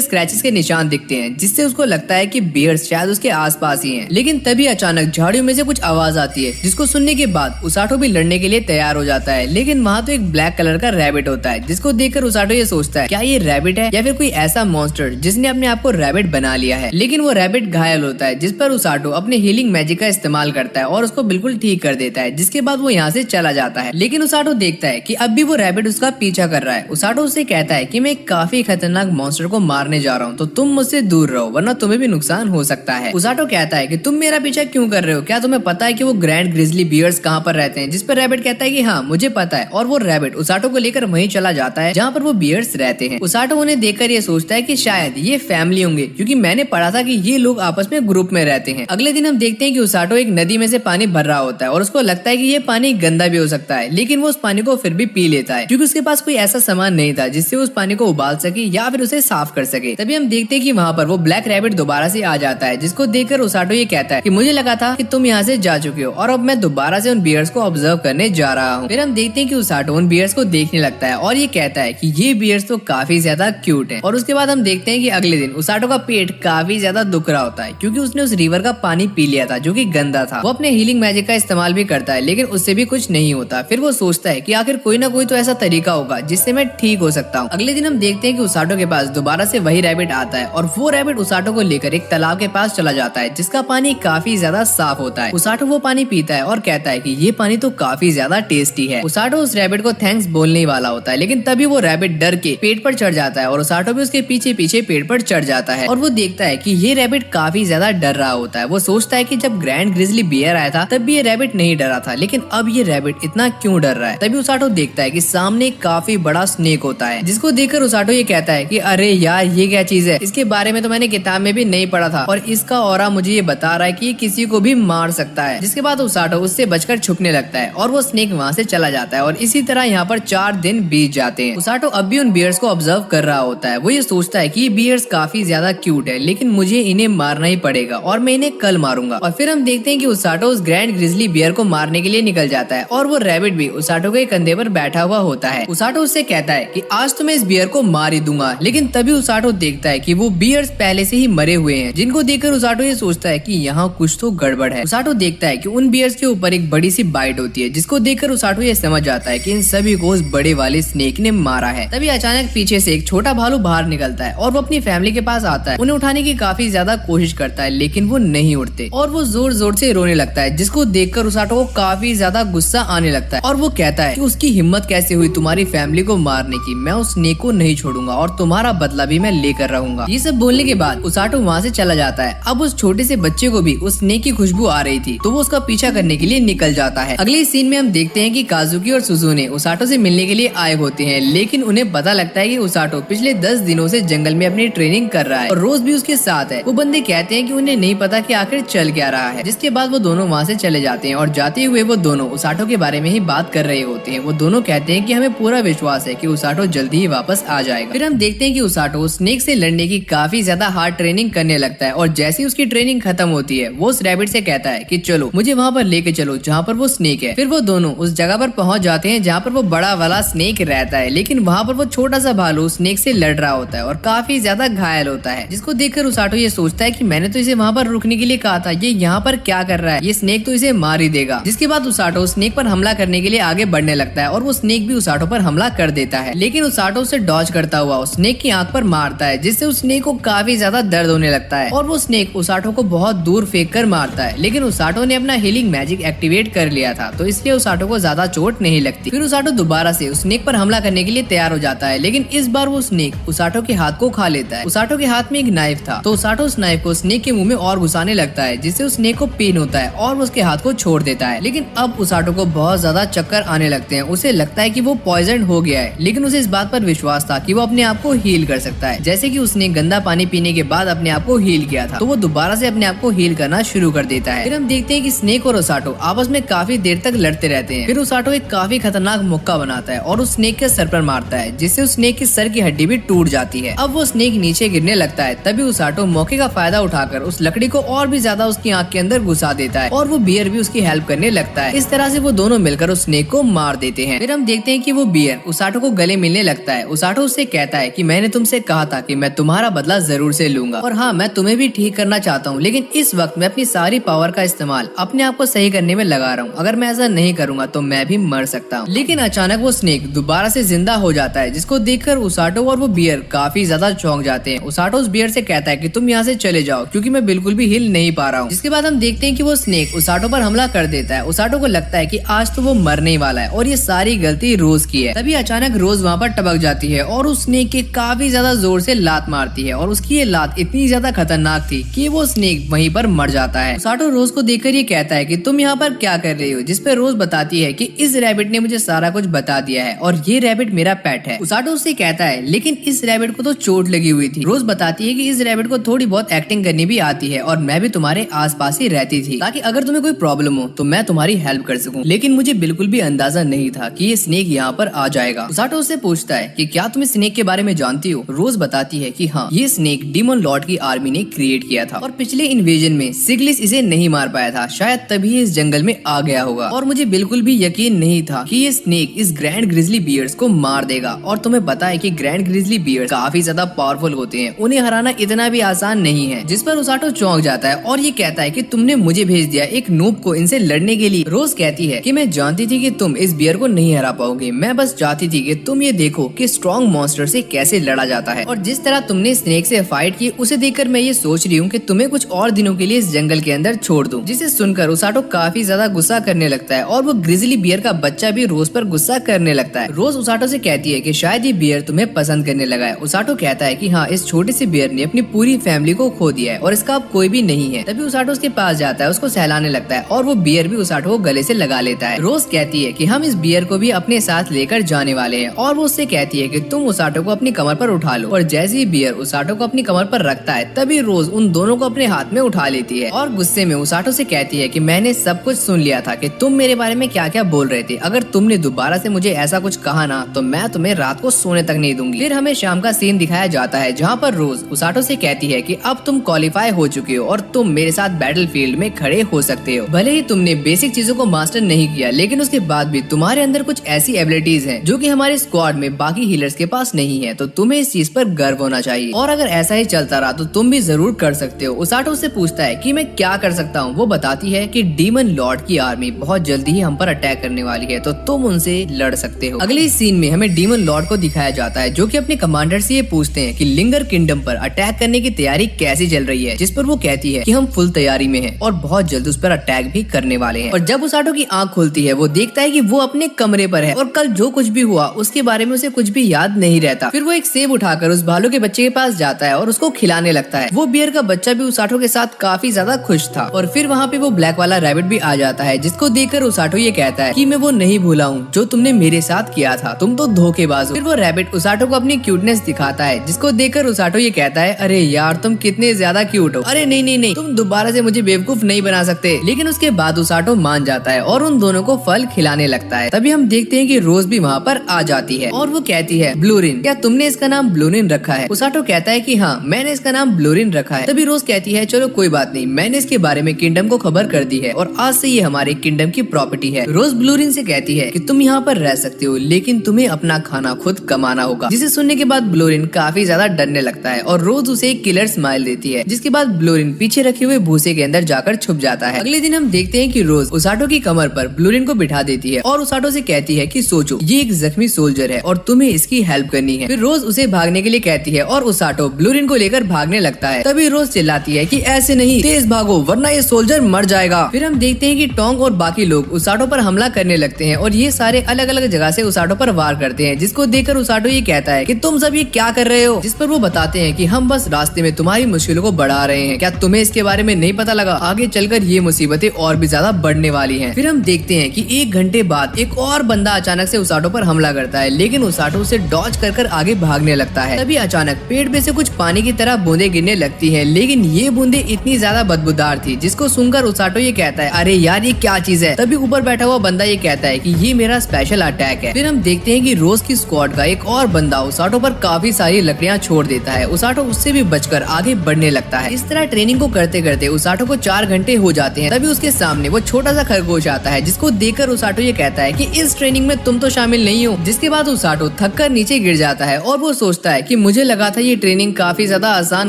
स्क्रैचेस के निशान दिखते हैं, जिससे उसको लगता है कि बियर्स शायद उसके आसपास ही हैं। लेकिन तभी अचानक झाड़ियों में से कुछ आवाज आती है, जिसको सुनने के बाद उसाटो भी लड़ने के लिए तैयार हो जाता है। लेकिन वहाँ तो एक ब्लैक कलर का रैबिट होता है, जिसको देखकर उसाटो ये सोचता है क्या ये रैबिट है या फिर कोई ऐसा मॉन्स्टर जिसने अपने आप को रैबिट बना लिया है। लेकिन वो रैबिट घायल होता है, जिस पर उसाटो अपने हीलिंग मैजिक का इस्तेमाल करता है और उसको बिल्कुल ठीक कर देता है, जिसके बाद वो यहाँ से चला जाता है। लेकिन उसाटो देखता है कि अब भी वो रैबिट उसका पीछा कर रहा है। उसाटो उससे कहता है कि मैं एक काफी खतरनाक मॉन्स्टर को मारने जा रहा हूँ, तो तुम मुझसे दूर रहो वरना तुम्हें भी नुकसान हो सकता है। उसाटो कहता है कि तुम मेरा पीछा क्यों कर रहे हो, क्या तुम्हें पता है कि वो ग्रैंड ग्रिजली बियर्स कहाँ पर रहते हैं। जिस पर रैबिट कहता है कि हाँ मुझे पता है, और वो रैबिट उसाटो को लेकर वहीं चला जाता है जहाँ पर वो बियर्स रहते हैं। उसाटो उन्हें देखकर ये सोचता है कि शायद ये फैमिली होंगे, क्योंकि मैंने पढ़ा था कि ये लोग आपस में ग्रुप में रहते हैं। अगले दिन हम देखते हैं कि उसाटो एक नदी में से पानी भर रहा होता है और उसको लगता है कि ये पानी गंदा भी हो सकता है, लेकिन वो उस पानी को फिर भी पी लेता है, क्योंकि उसके पास कोई ऐसा सामान नहीं था जिससे उस पानी को उबाल सके या फिर उसे साफ कर सके। तभी हम देखते हैं कि वहाँ पर वो ब्लैक रैबिट दोबारा से आ जाता है, जिसको देखकर उसाटो ये कहता है कि मुझे लगा था कि तुम यहाँ से जा चुके हो और अब मैं दोबारा से उन बियर्स को ऑब्जर्व करने जा रहा हूँ। फिर हम देखते हैं कि उसाटो उन बियर्स को देखने लगता है और ये कहता है कि ये बियर्स तो काफी ज्यादा क्यूट है। और उसके बाद हम देखते हैं कि अगले दिन उसाटो का पेट काफी ज्यादा दुख रहा होता है, क्योंकि उसने उस रिवर का पानी पी लिया था जो कि गंदा था। वो अपने हीलिंग मैजिक का इस्तेमाल भी करता है, लेकिन उससे भी कुछ नहीं होता। फिर वो सोचता है कि आखिर कोई ना कोई तो ऐसा तरीका होगा जिससे मैं ठीक हो सकता हूँ। अगले दिन हम देखते हैं कि उसाटो के पास दोबारा से वही रैबिट आता है और वो रैबिट उसाटो को लेकर एक तालाब के पास चला जाता है, जिसका पानी काफी ज्यादा साफ होता है। उसाटो वो पानी पीता है और कहता है कि ये पानी तो काफी ज्यादा टेस्टी है। उसाटो उस रैबिट को थैंक्स बोलने वाला होता है, लेकिन तभी वो रैबिट डर के पेड़ पर चढ़ जाता है और उसाटो भी उसके पीछे पीछे पेड़ पर चढ़ जाता है। और वो देखता है कि ये रैबिट काफी ज्यादा डर रहा होता है। वो सोचता है कि जब ग्रैंड ग्रिजली बियर आया था तब भी ये रैबिट नहीं डरा था, लेकिन अब ये रैबिट इतना क्यों डर रहा है। तभी उसाटो देखता है कि सामने काफी बड़ा स्नेक होता है, जिसको देखकर उसाटो ये कहता है कि अरे यार ये क्या चीज है, इसके बारे में तो मैंने किताब में भी नहीं पढ़ा था और इसका ऑरा मुझे ये बता रहा है कि ये किसी को भी मार सकता है। जिसके बाद उसाटो उससे बचकर छुपने लगता है और वो स्नेक वहाँ से चला जाता है। और इसी तरह यहाँ पर 4 दिन बीत जाते हैं। उसाटो अब भी उन बियर्स को ऑब्जर्व कर रहा होता है। वो ये सोचता है कि ये बियर्स काफी ज्यादा क्यूट है, लेकिन मुझे इन्हें मारना ही पड़ेगा और मैं इन्हें कल मारूंगा। और फिर हम देखते हैं कि उसाटो उस ग्रैंड ग्रिजली बियर को मारने के लिए निकल जाता है और वो रैबिट भी उसाटो के कंधे पर बैठा हुआ होता है। उसाटो उससे कहता है कि आज तो मैं इस बियर को मार ही दूंगा, लेकिन तभी उसाटो देखता है कि वो बियर्स पहले से ही मरे हुए हैं, जिनको देखकर उसाटो ये सोचता है कि यहाँ कुछ तो गड़बड़ है। उसाटो देखता है कि उन बियर्स के ऊपर एक बड़ी सी बाइट होती है, जिसको देखकर उसाटो ये समझ जाता है कि इन सभी को उस बड़े वाले स्नेक ने मारा है। तभी अचानक पीछे से एक छोटा भालू बाहर निकलता है और वो अपनी फैमिली के पास आता है। उन्हें उठाने की काफी ज्यादा कोशिश करता है, लेकिन वो नहीं उठते और वो जोर जोर से रोने लगता है, जिसको देखकर उसाटो को काफी ज्यादा गुस्सा आने लगता है। और वो कहता है कि उसकी हिम्मत कैसे हुई तुम्हारी फैमिली को मारने की, मैं उस स्नेक को नहीं छोड़ूंगा और तुम्हारा बदला भी मैं लेकर रहूंगा। ये सब बोलने के बाद उसाटो वहाँ से चला जाता है। अब उस छोटे से बच्चे को भी उस स्नेक की खुशबू आ रही थी, तो वो उसका पीछा करने के लिए निकल जाता है। अगले सीन में हम देखते हैं कि काजुकी और सुजुने उसाटो से मिलने के लिए आए होते हैं, लेकिन उन्हें पता लगता है कि उसाटो पिछले 10 दिनों से जंगल में अपनी ट्रेनिंग कर रहा है और रोज भी उसके साथ है। वो बंदे कहते हैं कि उन्हें नहीं पता कि आखिर चल क्या रहा है। जिसके बाद वो दोनों वहाँ से चले जाते हैं और जाते हुए वो दोनों उसाटो के बारे में ही बात कर रहे होते हैं। वो दोनों कहते हैं कि हमें पूरा विश्वास है कि उसाटो जल्दी ही वापस आ जाएगा। फिर हम देखते हैं कि उसाटो स्नेक से लड़ने की काफी ज्यादा हार्ड ट्रेनिंग करने लगता है और जैसे ही उसकी ट्रेनिंग खत्म होती है वो उस रैबिट से कहता है कि चलो मुझे वहाँ पर लेके चलो जहाँ पर वो स्नेक है। फिर वो दोनों उस जगह पर पहुँच जाते हैं जहाँ पर वो बड़ा वाला स्नेक रहता है, लेकिन वहाँ पर वो छोटा सा भालू स्नेक से लड़ रहा होता है और काफी ज्यादा घायल होता है, जिसको देखकर उसाटो ये सोचता है कि मैंने तो इसे वहाँ पर रुकने के लिए कहा था, ये यहाँ पर क्या कर रहा है, ये स्नेक तो इसे मार ही देगा। जिसके बाद उसाटो स्नेक पर हमला करने के लिए आगे बढ़ने लगता है और वो स्नेक भी उसाटो पर हमला कर देता है, लेकिन उसाटो उसे डॉज करता हुआ उस स्नेक की आंख पर मारता है, जिससे उस स्नेक को काफी ज्यादा दर्द होने लगता है और वो स्नेक उसाटो को बहुत दूर फेंक कर मारता है। लेकिन उसाटो ने अपना हीलिंग मैजिक एक्टिवेट कर लिया था, तो इसलिए उसाटो को ज्यादा चोट नहीं लगती। फिर उसाटो दोबारा से उस स्नेक पर हमला करने के लिए तैयार हो जाता है, लेकिन इस बार वो स्नेक उसाटो के हाथ को खा लेता है। उसाटो के हाथ में एक नाइफ था, तो उसाटो उस नाइफ को स्नेक के मुंह में और घुसाने लगता है, जिससे उस स्नेक को पेन होता है और उसके हाथ को छोड़ देता है। लेकिन अब उसाटो को बहुत ज्यादा चक्कर आने लगते हैं। उसे लगता है कि वो पॉइजन हो गया है, लेकिन उसे इस बात पर विश्वास था कि वो अपने आप को हील कर सकता है। जैसे कि उसने गंदा पानी पीने के बाद अपने आप को हील किया था, तो वो दोबारा से अपने आप को हील करना शुरू कर देता है। फिर हम देखते हैं कि स्नेक और उसाटो आपस में काफी देर तक लड़ते रहते हैं। फिर उसाटो एक काफी खतरनाक मुक्का बनाता है और उस स्नेक के सर पर मारता है, जिससे उस स्नेक की सर की हड्डी भी टूट जाती है। अब वो स्नेक नीचे गिरने लगता है, तभी उसाटो मौके का फायदा उठाकर उस लकड़ी को और भी ज्यादा उसकी आंख के अंदर घुसा देता है और वो बियर भी उसकी हेल्प करने लगता है। इस तरह से वो दोनों मिलकर उस स्नेक को मार देते हैं। फिर हम देखते हैं कि वो बियर उसाटो को गले मिलने लगता है। उसाटो उससे कहता है कि मैंने तुमसे कहा था कि मैं तुम्हारा बदला जरूर से लूंगा और हाँ, मैं तुम्हें भी ठीक करना चाहता हूँ, लेकिन इस वक्त मैं अपनी सारी पावर का इस्तेमाल अपने आप को सही करने में लगा रहा हूँ। अगर मैं ऐसा नहीं करूंगा तो मैं भी मर सकता हूँ। लेकिन अचानक वो स्नेक दोबारा से जिंदा हो जाता है, जिसको देखकर उसाटो और वो बियर काफी ज्यादा चौंक जाते हैं। उसाटो उस बियर से कहता है कि तुम यहाँ से चले जाओ क्योंकि मैं बिल्कुल भी हिल नहीं पा रहा हूँ। जिसके बाद हम देखते हैं कि वो स्नेक उसाटो पर हमला कर देता है। उसाटो को लगता है कि आज तो वो मरने वाला है और ये सारी गलती रोज की है। तभी अचानक रोज वहाँ पर टपक जाती है और उस स्नेक के काफी ज्यादा जोर से लात मारती है और उसकी ये लात इतनी ज्यादा खतरनाक थी कि वो स्नेक वहीं पर मर जाता है। उसाटो रोज को देखकर ये कहता है कि तुम यहाँ पर क्या कर रही हो, जिस पे रोज बताती है कि इस रैबिट ने मुझे सारा कुछ बता दिया है और ये रैबिट मेरा पेट है। उसाटो उससे कहता है लेकिन इस रैबिट को तो चोट लगी हुई थी। रोज बताती है कि इस रैबिट को थोड़ी बहुत एक्टिंग करनी भी आती है और मैं भी तुम्हारे आसपास ही रहती थी ताकि अगर तुम्हें कोई प्रॉब्लम हो तो मैं तुम्हारी हेल्प कर सकूं, लेकिन मुझे बिल्कुल भी अंदाजा नहीं था कि ये स्नेक यहाँ पर आ जाएगा। उसाटो उससे पूछता है कि क्या तुम स्नेक के बारे में जानती हो। रोज बताती है कि हाँ, ये स्नेक डीमन लॉर्ड की आर्मी ने क्रिएट किया था और पिछले इन्वेजन में सिगलिस इसे नहीं मार पाया था, शायद तभी ये इस जंगल में आ गया होगा और मुझे बिल्कुल भी यकीन नहीं था कि ये स्नेक इस ग्रैंड ग्रिजली बियर्स को मार देगा। और तुम्हें पता है कि ग्रैंड ग्रिजली बियर्स काफी ज्यादा पावरफुल होते हैं, उन्हें हराना इतना भी आसान नहीं है। जिस पर उसाटो चौंक जाता है और ये कहता है कि तुमने मुझे भेज दिया एक नूब को इनसे लड़ने के लिए। रोज कहती है कि मैं जानती थी कि तुम इस बियर को नहीं हरा पाओगे, मैं बस चाहती थी कि तुम ये देखो कि स्ट्रॉन्ग मॉन्स्टर से कैसे लड़ा जाता है और जिस तरह तुमने स्नेक से फाइट की उसे देखकर मैं ये सोच रही हूँ कि तुम्हें कुछ और दिनों के लिए इस जंगल के अंदर छोड़ दूं। जिसे सुनकर उसाटो काफी ज्यादा गुस्सा करने लगता है और वो ग्रिजली बियर का बच्चा भी रोज पर गुस्सा करने लगता है। रोज उसाटो से कहती है कि शायद ये बियर तुम्हें पसंद करने लगा है। उसाटो कहता है कि हाँ, इस छोटे से बियर ने अपनी पूरी फैमिली को खो दिया है और इसका अब कोई भी नहीं है। तभी उसाटो उसके पास जाता है, उसको सहलाने लगता है और वो बियर भी उसाटो को गले से लगा लेता है। रोज कहती है कि हम इस बियर को भी अपने साथ लेकर जाने वाले हैं और वो उससे कहती है कि तुम उसाटो को अपनी कमर पर उठा लो और जैसे ही बियर उसाटो को अपनी कमर पर रखता है तभी रोज उन दोनों को अपने हाथ में उठा लेती है और गुस्से में उसाटो से कहती है कि मैंने सब कुछ सुन लिया था कि तुम मेरे बारे में क्या क्या बोल रहे थे। अगर तुमने दोबारा से मुझे ऐसा कुछ कहा ना तो मैं तुम्हें रात को सोने तक नहीं दूंगी। फिर हमें शाम का सीन दिखाया जाता है जहाँ पर रोज उसाटो से कहती है कि अब तुम क्वालिफाई हो चुके हो और तुम मेरे साथ बैटल फील्ड में खड़े हो सकते हो। भले ही तुमने बेसिक चीजों को मास्टर नहीं किया, लेकिन उसके बाद भी तुम्हारे अंदर कुछ ऐसी एबिलिटीज हैं जो कि हमारे स्क्वाड में बाकी हीलर्स के पास नहीं है, तो तुम्हें इस चीज पर गर्व होना चाहिए और अगर ऐसा ही चलता रहा तो तुम भी जरूर कर सकते हो। उसाटो से पूछता है कि मैं क्या कर सकता हूँ। वो बताती है कि डीमन लॉर्ड की आर्मी बहुत जल्दी ही हम पर अटैक करने वाली है, तो तुम उनसे लड़ सकते हो। अगले सीन में हमें डीमन लॉर्ड को दिखाया जाता है जो कि अपने कमांडर से ये पूछते हैं कि लिंगर किंगडम पर अटैक करने की तैयारी कैसी चल रही है, जिस पर वो कहती है कि हम फुल तैयारी में हैं और बहुत जल्द उस पर अटैक भी करने वाले हैं। और जब उसाटो की आंख खुलती है वो देखता है कि वो अपने कमरे पर है और कल जो कुछ भी हुआ उसके बारे में उसे कुछ भी याद नहीं रहता। फिर वो एक सेब उठाकर उस भालू के बच्चे के पास जाता है और उसको खिलाने लगता है। वो बियर का बच्चा भी उसाटो के साथ काफी ज्यादा खुश था और फिर वहाँ पे वो ब्लैक वाला रैबिट भी आ जाता है, जिसको देखकर उसाटो ये कहता है कि मैं वो नहीं भूला हूँ जो तुमने मेरे साथ किया था, तुम तो धोखेबाज हो। फिर वो रैबिट उसाटो को अपनी क्यूटनेस दिखाता है, जिसको देखकर उसाटो ये कहता है अरे यार तुम कितने ज्यादा क्यूट हो, अरे नहीं नहीं नहीं तुम दोबारा से मुझे बेवकूफ नहीं बना सकते। लेकिन उसके बाद उसाटो मान जाता है और उन दोनों को फल खिलाने लगता है। तभी हम देखते हैं कि रोज भी वहाँ पर आ जाती है और वो कहती है ब्लूरिन, क्या तुमने इसका नाम ब्लूरिन रखा है। उसाटो कहता है कि हाँ, मैंने इसका नाम ब्लूरिन रखा है। तभी रोज कहती है चलो कोई बात नहीं, मैंने इसके बारे में किंगडम को खबर कर दी है और आज से ये हमारे किंगडम की प्रॉपर्टी है। रोज ब्लूरिन से कहती है कि तुम यहाँ पर रह सकते हो, लेकिन तुम्हें अपना खाना खुद कमाना होगा। जिसे सुनने के बाद ब्लूरिन काफी ज्यादा डरने लगता है और रोज उसे एक किलर स्माइल देती है, जिसके बाद ब्लूरिन पीछे रखे हुए भूसे के अंदर जाकर छुप जाता है। अगले दिन हम देखते हैं कि रोज उसाटो की कमर पर ब्लूरिन को बिठा देती है और उसाटो से कहती है कि सोचो ये एक जख्मी सोल्जर है और तुम्हें इसकी हेल्प करनी है। फिर रोज उसे भागने के लिए कहती है और उसाटो ब्लूरिन को लेकर भागने लगता है। तभी रोज चिल्लाती है कि ऐसे नहीं, तेज भागो वरना ये सोल्जर मर जाएगा। फिर हम देखते हैं कि टोंग और बाकी लोग उसाटो पर हमला करने लगते हैं और ये सारे अलग अलग जगह से उसाटो पर वार करते हैं, जिसको देखकर उसाटो ये कहता है कि तुम सब ये क्या कर रहे हो। जिस पर वो बताते हैं कि हम बस रास्ते में तुम्हारी मुश्किलों को बढ़ा रहे हैं, क्या तुम्हें इसके बारे में नहीं पता लगा, आगे चलकर ये मुसीबतें और भी ज्यादा बढ़ने वाली हैं। फिर हम देखते हैं कि 1 घंटे बाद एक और बंदा अचानक से उसाटो पर हमला करता है, लेकिन उसाटो उसे डॉज कर आगे भागने लगता है। तभी अचानक पेड़ में से कुछ पानी की तरह बूंदे गिरने लगती है, लेकिन ये बूंदे इतनी ज्यादा बदबूदार थी, जिसको सुनकर उसाटो ये कहता है अरे यार ये क्या चीज है। तभी ऊपर बैठा हुआ बंदा ये कहता है कि ये मेरा स्पेशल अटैक है। फिर हम देखते हैं कि रोज की स्क्वाड का एक और बंदा उसाटो पर काफी सारी लकड़ियां छोड़ देता है। उसाटो उससे भी बचकर आगे बढ़ने लगता है। इस तरह ट्रेनिंग को करते करते उसाटो को 4 घंटे हो जाते हैं। तभी उसके सामने वो छोटा सा खरगोश आता है, जिसको देखकर उसाटो ये कहता है कि इस ट्रेनिंग ट्रेनिंग में तुम तो शामिल नहीं हो। जिसके बाद उसाटो थक कर नीचे गिर जाता है और वो सोचता है कि मुझे लगा था ये ट्रेनिंग काफी ज्यादा आसान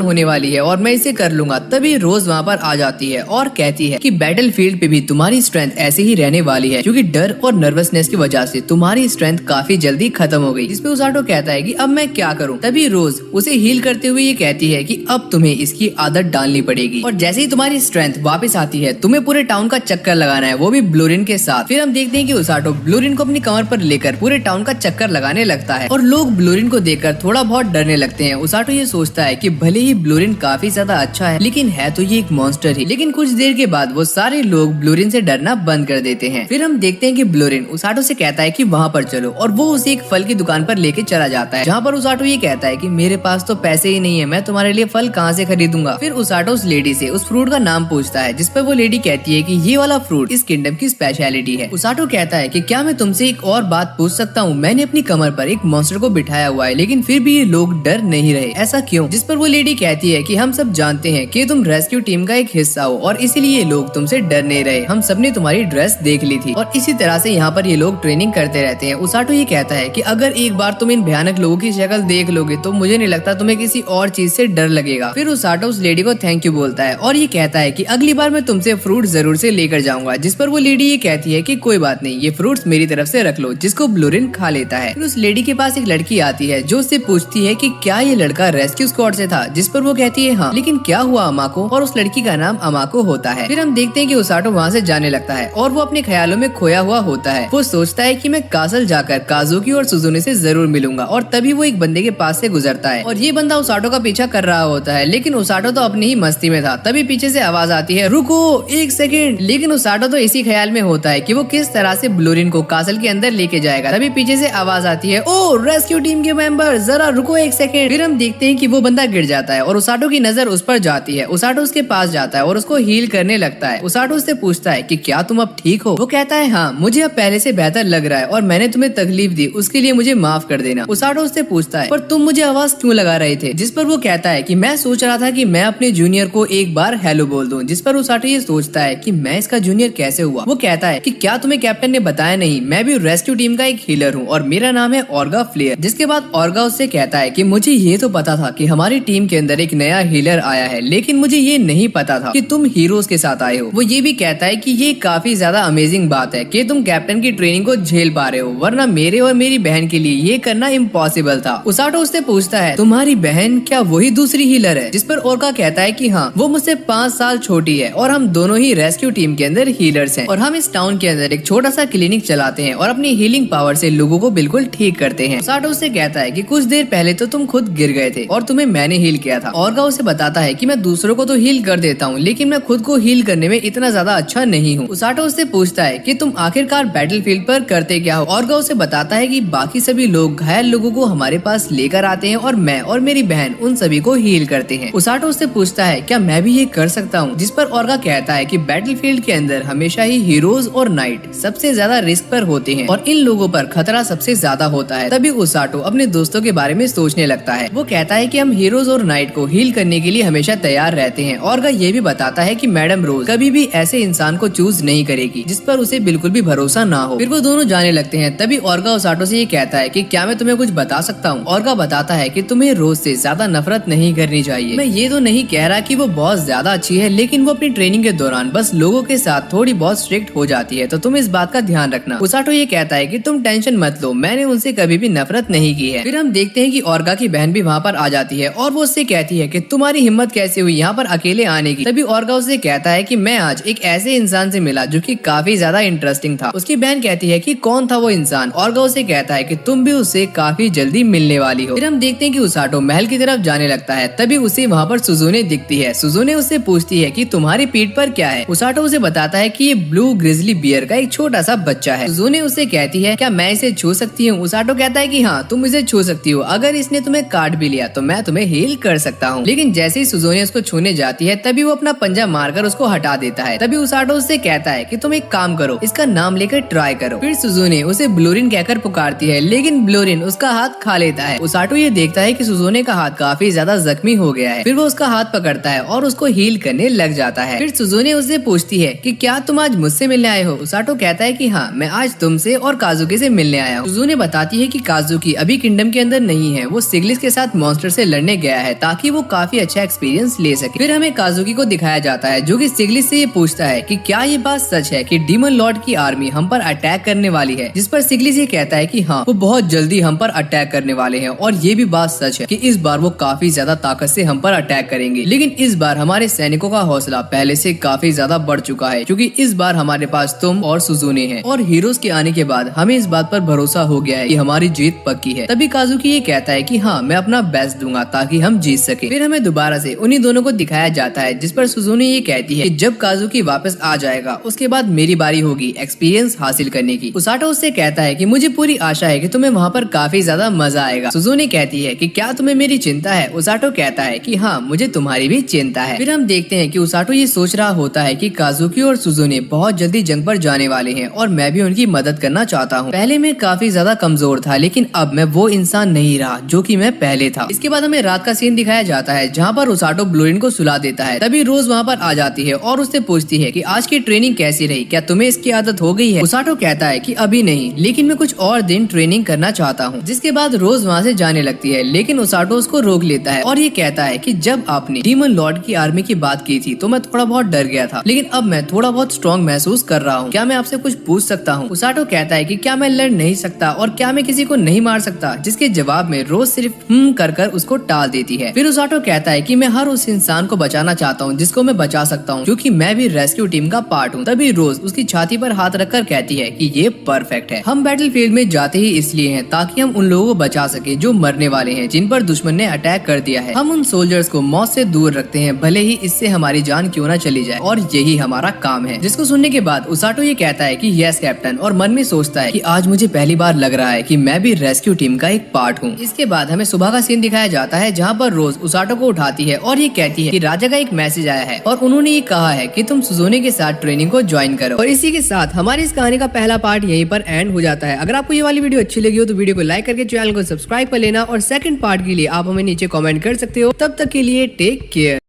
होने वाली है और मैं इसे कर लूंगा। तभी रोज वहाँ पर आ जाती है और कहती है कि बैटल फील्ड पे भी तुम्हारी स्ट्रेंथ ऐसे ही रहने वाली है, क्योंकि डर और नर्वसनेस की वजह से तुम्हारी स्ट्रेंथ काफी जल्दी खत्म हो गई। जिसपे उसाटो कहता है कि अब मैं क्या करूं। तभी रोज उसे हील करते हुए ये कहती है कि अब तुम्हें इसकी आदत डालनी पड़ेगी और जैसे ही तुम्हारी स्ट्रेंथ वापस आती है तुम्हें पूरे टाउन का चक्कर लगाना है, वो भी ब्लूरिन के साथ। फिर हम देखते हैं कि उसाटो ब्लूरिन को अपनी कमर पर लेकर पूरे टाउन का चक्कर लगाने लगता है और लोग ब्लूरिन को देखकर थोड़ा बहुत डरने लगते हैं। उसाटो ये सोचता है कि भले ही ब्लूरिन काफी ज्यादा अच्छा है लेकिन है तो ये एक मॉन्स्टर ही। लेकिन कुछ देर के बाद वो सारे लोग ब्लूरिन से डरना बंद कर देते हैं। फिर हम देखते हैं कि ब्लूरिन उसाटो से कहता है कि वहाँ पर चलो और वो उसे एक फल की दुकान पर लेके चला जाता है, जहाँ पर उसाटो ये कहता है कि मेरे पास तो पैसे ही नहीं है, मैं तुम्हारे लिए फल कहाँ से खरीदूंगा। फिर उसाटो उस लेडी से उस फ्रूट का नाम पूछता है, जिस पर वो लेडी कहती है कि ये वाला फ्रूट इस किंगडम की स्पेशलिटी है। उसाटो कहता है कि क्या मैं तुमसे एक और बात पूछ सकता हूँ, मैंने अपनी कमर पर एक मॉन्स्टर को बिठाया हुआ है लेकिन फिर भी ये लोग डर नहीं रहे, ऐसा क्यों। जिस पर वो लेडी कहती है कि हम सब जानते हैं कि तुम रेस्क्यू टीम का एक हिस्सा हो और इसीलिए लोग तुमसे डर नहीं रहे, हम सबने तुम्हारी ड्रेस देख ली थी और इसी तरह से यहाँ पर ये लोग ट्रेनिंग करते रहते हैं। उसाटो ये कहता है कि अगर एक बार तुम इन भयानक लोगों की शक्ल देख लोगे तो मुझे नहीं लगता तुम्हें किसी और चीज से डर लगेगा। फिर उसाटो उस लेडी को थैंक यू बोलता है और ये कहता है कि अगली बार मैं तुमसे फ्रूट जरूर से लेकर जाऊंगा। जिस पर वो लेडी ये कहती है कि कोई बात नहीं, ये फ्रूट्स मेरी तरफ से रख लो, जिसको ब्लूरिन खा लेता है। फिर उस लेडी के पास एक लड़की आती है जो उससे पूछती है कि क्या ये लड़का रेस्क्यू स्क्वाड से था। जिस पर वो कहती है हाँ, लेकिन क्या हुआ अमाको, और उस लड़की का नाम अमाको होता है। फिर हम देखते हैं कि उसाटो वहाँ से जाने लगता है और वो अपने ख्यालों में खोया हुआ होता है। वो सोचता है कि मैं कासल जाकर काजुकी और सुजुने से जरूर मिलूंगा और तभी वो एक बंदे के पास से गुजरता है और ये बंदा उसाटो का पीछा कर रहा होता है, लेकिन उसाटो तो अपनी ही मस्ती में था। तभी पीछे से आवाज आती है रुको एक सेकंड। लेकिन उसाटो तो इसी ख्याल में होता है कि वो किस तरह से ब्लूरिन को कासल के अंदर लेके जाएगा। तभी पीछे से आवाज आती है ओ रेस्क्यू टीम के मेंबर जरा रुको एक सेकंड। फिर हम देखते हैं कि वो बंदा गिर जाता है और उसाटो की नजर उस पर जाती है। उसाटो उसके पास जाता है और उसको हील करने लगता है। उसाटो उससे पूछता है कि क्या तुम अब ठीक हो। वो कहता है हाँ, मुझे अब पहले से बेहतर लग रहा है और मैंने तुम्हें तकलीफ दी उसके लिए मुझे माफ कर देना। उसाटो उससे पूछता है पर तुम मुझे आवाज क्यों लगा रहे थे। जिस पर वो कहता है कि मैं सोच रहा था कि मैं अपने जूनियर को एक बार हेलो बोल दूं। जिस पर उसाटो ये सोचता है कि मैं इसका जूनियर कैसे हुआ। वो कहता है कि क्या तुम्हें कैप्टन ने बताया नहीं, मैं भी रेस्क्यू टीम का एक हीलर हूँ और मेरा नाम है ऑर्गा फ्लेयर। जिसके बाद ऑर्गा उससे कहता है कि मुझे ये तो पता था कि हमारी टीम के अंदर एक नया हीलर आया है, लेकिन मुझे ये नहीं पता था कि तुम हीरोज के साथ आए हो। वो ये भी कहता है कि ये काफी ज्यादा अमेजिंग बात है कि तुम कैप्टन की ट्रेनिंग को झेल पा रहे हो, वरना मेरे और मेरी बहन के लिए ये करना इम्पॉसिबल था। उसाटो उससे पूछता है तुम्हारी बहन क्या वही दूसरी हीलर है। जिस पर ऑर्गा कहता है कि हाँ, वो मुझसे 5 साल छोटी है और हम दोनों ही रेस्क्यू टीम के अंदर हीलर्स हैं और हम इस टाउन के अंदर एक छोटा सा क्लिनिक चलाते हैं और अपनी हीलिंग पावर से लोगों को बिल्कुल ठीक करते हैं। उसाटो उससे कहता है कि कुछ देर पहले तो तुम खुद गिर गए थे और तुम्हें मैंने हील किया था। ऑर्गा उसे बताता है कि मैं दूसरों को तो हील कर देता हूँ लेकिन मैं खुद को हील करने में इतना ज्यादा अच्छा नहीं हूँ। उसाटो उससे पूछता है कि तुम आखिरकार बैटलफील्ड पर करते क्या हो। ऑर्गा उसे बताता है कि बाकी सभी लोग घायल लोगों को हमारे पास लेकर आते हैं और मैं और मेरी बहन उन सभी को हील करते हैं। उसाटो उससे पूछता है क्या मैं भी ये कर सकता हूँ। जिस पर ऑर्गा कहता है कि बैटलफील्ड के अंदर हमेशा ही हीरोज और नाइट सबसे ज्यादा रिस्क पर होते हैं और इन लोगों पर खतरा सबसे ज्यादा होता है। तभी उसाटो अपने दोस्तों के बारे में सोचने लगता है। वो कहता है कि हम हीरोज और नाइट को हील करने के लिए हमेशा तैयार रहते हैं। ऑर्गा ये भी बताता है कि मैडम रोज कभी भी ऐसे इंसान को चूज नहीं करेगी जिस पर उसे बिल्कुल भी भरोसा ना हो। फिर वो दोनों जाने लगते हैं। तभी ऑर्गा उसाटो से ये कहता है कि क्या मैं तुम्हें कुछ बता सकता हूँ। ऑर्गा बताता है कि तुम्हें रोज से ज्यादा नफरत नहीं करनी चाहिए। मैं ये तो नहीं कह रहा कि वो बहुत ज्यादा अच्छी है, लेकिन वो अपनी ट्रेनिंग के दौरान बस लोगों के साथ थोड़ी बहुत स्ट्रिक्ट हो जाती है, तो तुम इस बात का ध्यान रखना। उसाटो ये कहता है कि तुम टेंशन मत लो, मैंने उनसे कभी भी नफरत नहीं की है। फिर हम देखते हैं कि ऑर्गा की बहन भी वहाँ पर आ जाती है और वो उससे कहती है कि तुम्हारी हिम्मत कैसे हुई यहाँ पर अकेले आने की। तभी ऑर्गा उससे कहता है कि मैं आज एक ऐसे इंसान से मिला जो कि काफी ज्यादा इंटरेस्टिंग था। उसकी बहन कहती है कि कौन था वो इंसान। ऑर्गा उसे कहता है कि तुम भी उससे काफी जल्दी मिलने वाली हो। फिर हम देखते हैं कि उसाटो महल की तरफ जाने लगता है। तभी उसे वहाँ पर सुजुने दिखती है। सुजुने उससे पूछती है कि तुम्हारी पीठ पर क्या है। उसाटो उसे बताता है कि ये ब्लू ग्रिजली बियर का एक छोटा सा बच्चा है। सुजुने उससे कहती है क्या मैं इसे छू सकती हूँ। उसाटो कहता है कि हाँ, तुम इसे छू सकती हो, अगर इसने तुम्हें काट भी लिया तो मैं तुम्हें हील कर सकता हूँ। लेकिन जैसे ही सुजुने उसको छूने जाती है तभी वो अपना पंजा मारकर उसको हटा देता है। तभी उसाटो उससे कहता है कि तुम एक काम करो, इसका नाम लेकर ट्राई करो। फिर सुजुने उसे ब्लूरिन कहकर पुकारती है, लेकिन ब्लूरिन उसका हाथ खा लेता है। उसाटो ये देखता है कि सुजुने का हाथ काफी ज्यादा जख्मी हो गया है। फिर वो उसका हाथ पकड़ता है और उसको हील करने लग जाता है। फिर सुजुने उससे पूछती है कि क्या तुम आज मुझसे मिलने आए हो। उसाटो कहता है कि हाँ, मैं आज तुमसे और काजुकी से मिलने आया हूँ। सुजुने बताती है कि काजुकी अभी किंगडम के अंदर नहीं है, वो सिग्लिस के साथ मॉन्स्टर से लड़ने गया है ताकि वो काफी अच्छा एक्सपीरियंस ले सके। फिर हमें काजुकी को दिखाया जाता है जो कि सिग्लिस से ये पूछता है कि क्या ये बात सच है कि डीमन लॉर्ड की आर्मी हम पर अटैक करने वाली है, जिस पर सिग्लिस ये कहता है कि हाँ, वो बहुत जल्दी हम पर अटैक करने वाले हैं और ये भी बात सच है कि इस बार वो काफी ज्यादा ताकत से हम पर अटैक करेंगे। लेकिन इस बार हमारे सैनिकों का हौसला पहले से काफी ज्यादा बढ़ चुका है क्योंकि इस बार हमारे पास तुम और सुजुने हैं और हीरोज के आने के बाद हमें इस बात पर भरोसा हो गया है कि हमारी जीत पक्की है। तभी काजुकी ये कहता है कि हाँ, मैं अपना बेस्ट दूंगा ताकि हम जीत सके। फिर हमें दोबारा से उन्हीं दोनों को दिखाया जाता है जिस पर सुजुने ये कहती है कि जब काजुकी वापस आ जाएगा उसके बाद मेरी बारी होगी एक्सपीरियंस हासिल करने की। उसाटो उससे कहता है कि मुझे पूरी आशा है कि तुम्हें वहाँ पर काफी ज्यादा मजा आएगा। सुजुने कहती है कि क्या तुम्हें मेरी चिंता है? उसाटो कहता है कि हाँ, मुझे तुम्हारी भी चिंता है। फिर हम देखते हैं कि उसाटो ये सोच रहा होता है कि काजुकी और सुजुने बहुत जल्दी जंग पर जाने वाले हैं और मैं भी उनकी मदद करना चाहता हूँ। पहले मैं काफी ज्यादा कमजोर था लेकिन अब मैं वो इंसान नहीं रहा जो कि मैं पहले था। इसके बाद हमें रात का सीन दिखाया जाता है जहाँ पर उसाटो ब्लूरिन को सुला देता है। तभी रोज वहाँ पर आ जाती है और उससे पूछती है कि आज की ट्रेनिंग कैसी रही, क्या तुम्हें इसकी आदत हो गई है? उसाटो कहता है कि अभी नहीं, लेकिन मैं कुछ और दिन ट्रेनिंग करना चाहता हूँ। जिसके बाद रोज वहाँ से जाने लगती है लेकिन उसाटो उसको रोक लेता है और ये कहता है कि जब आपने डीमन लॉर्ड की आर्मी की बात की थी तो मैं थोड़ा बहुत डर गया था, लेकिन अब मैं थोड़ा बहुत स्ट्रॉन्ग महसूस कर रहा हूँ। क्या मैं आपसे कुछ पूछ सकता हूँ? उसाटो कहता है कि क्या मैं लड़ नहीं सकता और क्या मैं किसी को नहीं मार सकता? जिसके जवाब में रोज सिर्फ कर उसको टाल देती है। फिर उसाटो कहता है कि मैं हर उस इंसान को बचाना चाहता हूँ जिसको मैं बचा सकता हूँ क्योंकि मैं भी रेस्क्यू टीम का पार्ट हूँ। तभी रोज उसकी छाती पर हाथ रखकर कहती है कि ये परफेक्ट है। हम बैटलफील्ड में जाते ही इसलिए हैं ताकि हम उन लोगों को बचा सके जो मरने वाले हैं, जिन पर दुश्मन ने अटैक कर दिया है। हम उन सोल्जर्स को मौत से दूर रखते हैं भले ही इससे हमारी जान क्यों न चली जाए, और यही हमारा काम है। जिसको सुनने के बाद उसाटो ये कहता है कि यस कैप्टन, और मन में सोचता है कि आज मुझे पहली बार लग रहा है कि मैं भी रेस्क्यू टीम का एक पार्ट हूँ। इसके बाद हमें सुबह का सीन दिखाया जाता है जहाँ पर रोज उसाटो को उठाती है और ये कहती है कि राजा का एक मैसेज आया है और उन्होंने ये कहा है कि तुम सुजुने के साथ ट्रेनिंग को ज्वाइन करो। और इसी के साथ हमारी इस कहानी का पहला पार्ट यहीं पर एंड हो जाता है। अगर आपको ये वाली वीडियो अच्छी लगी हो तो वीडियो को लाइक करके चैनल को सब्सक्राइब कर लेना और सेकंड पार्ट के लिए आप हमें नीचे कमेंट कर सकते हो। तब तक के लिए टेक केयर।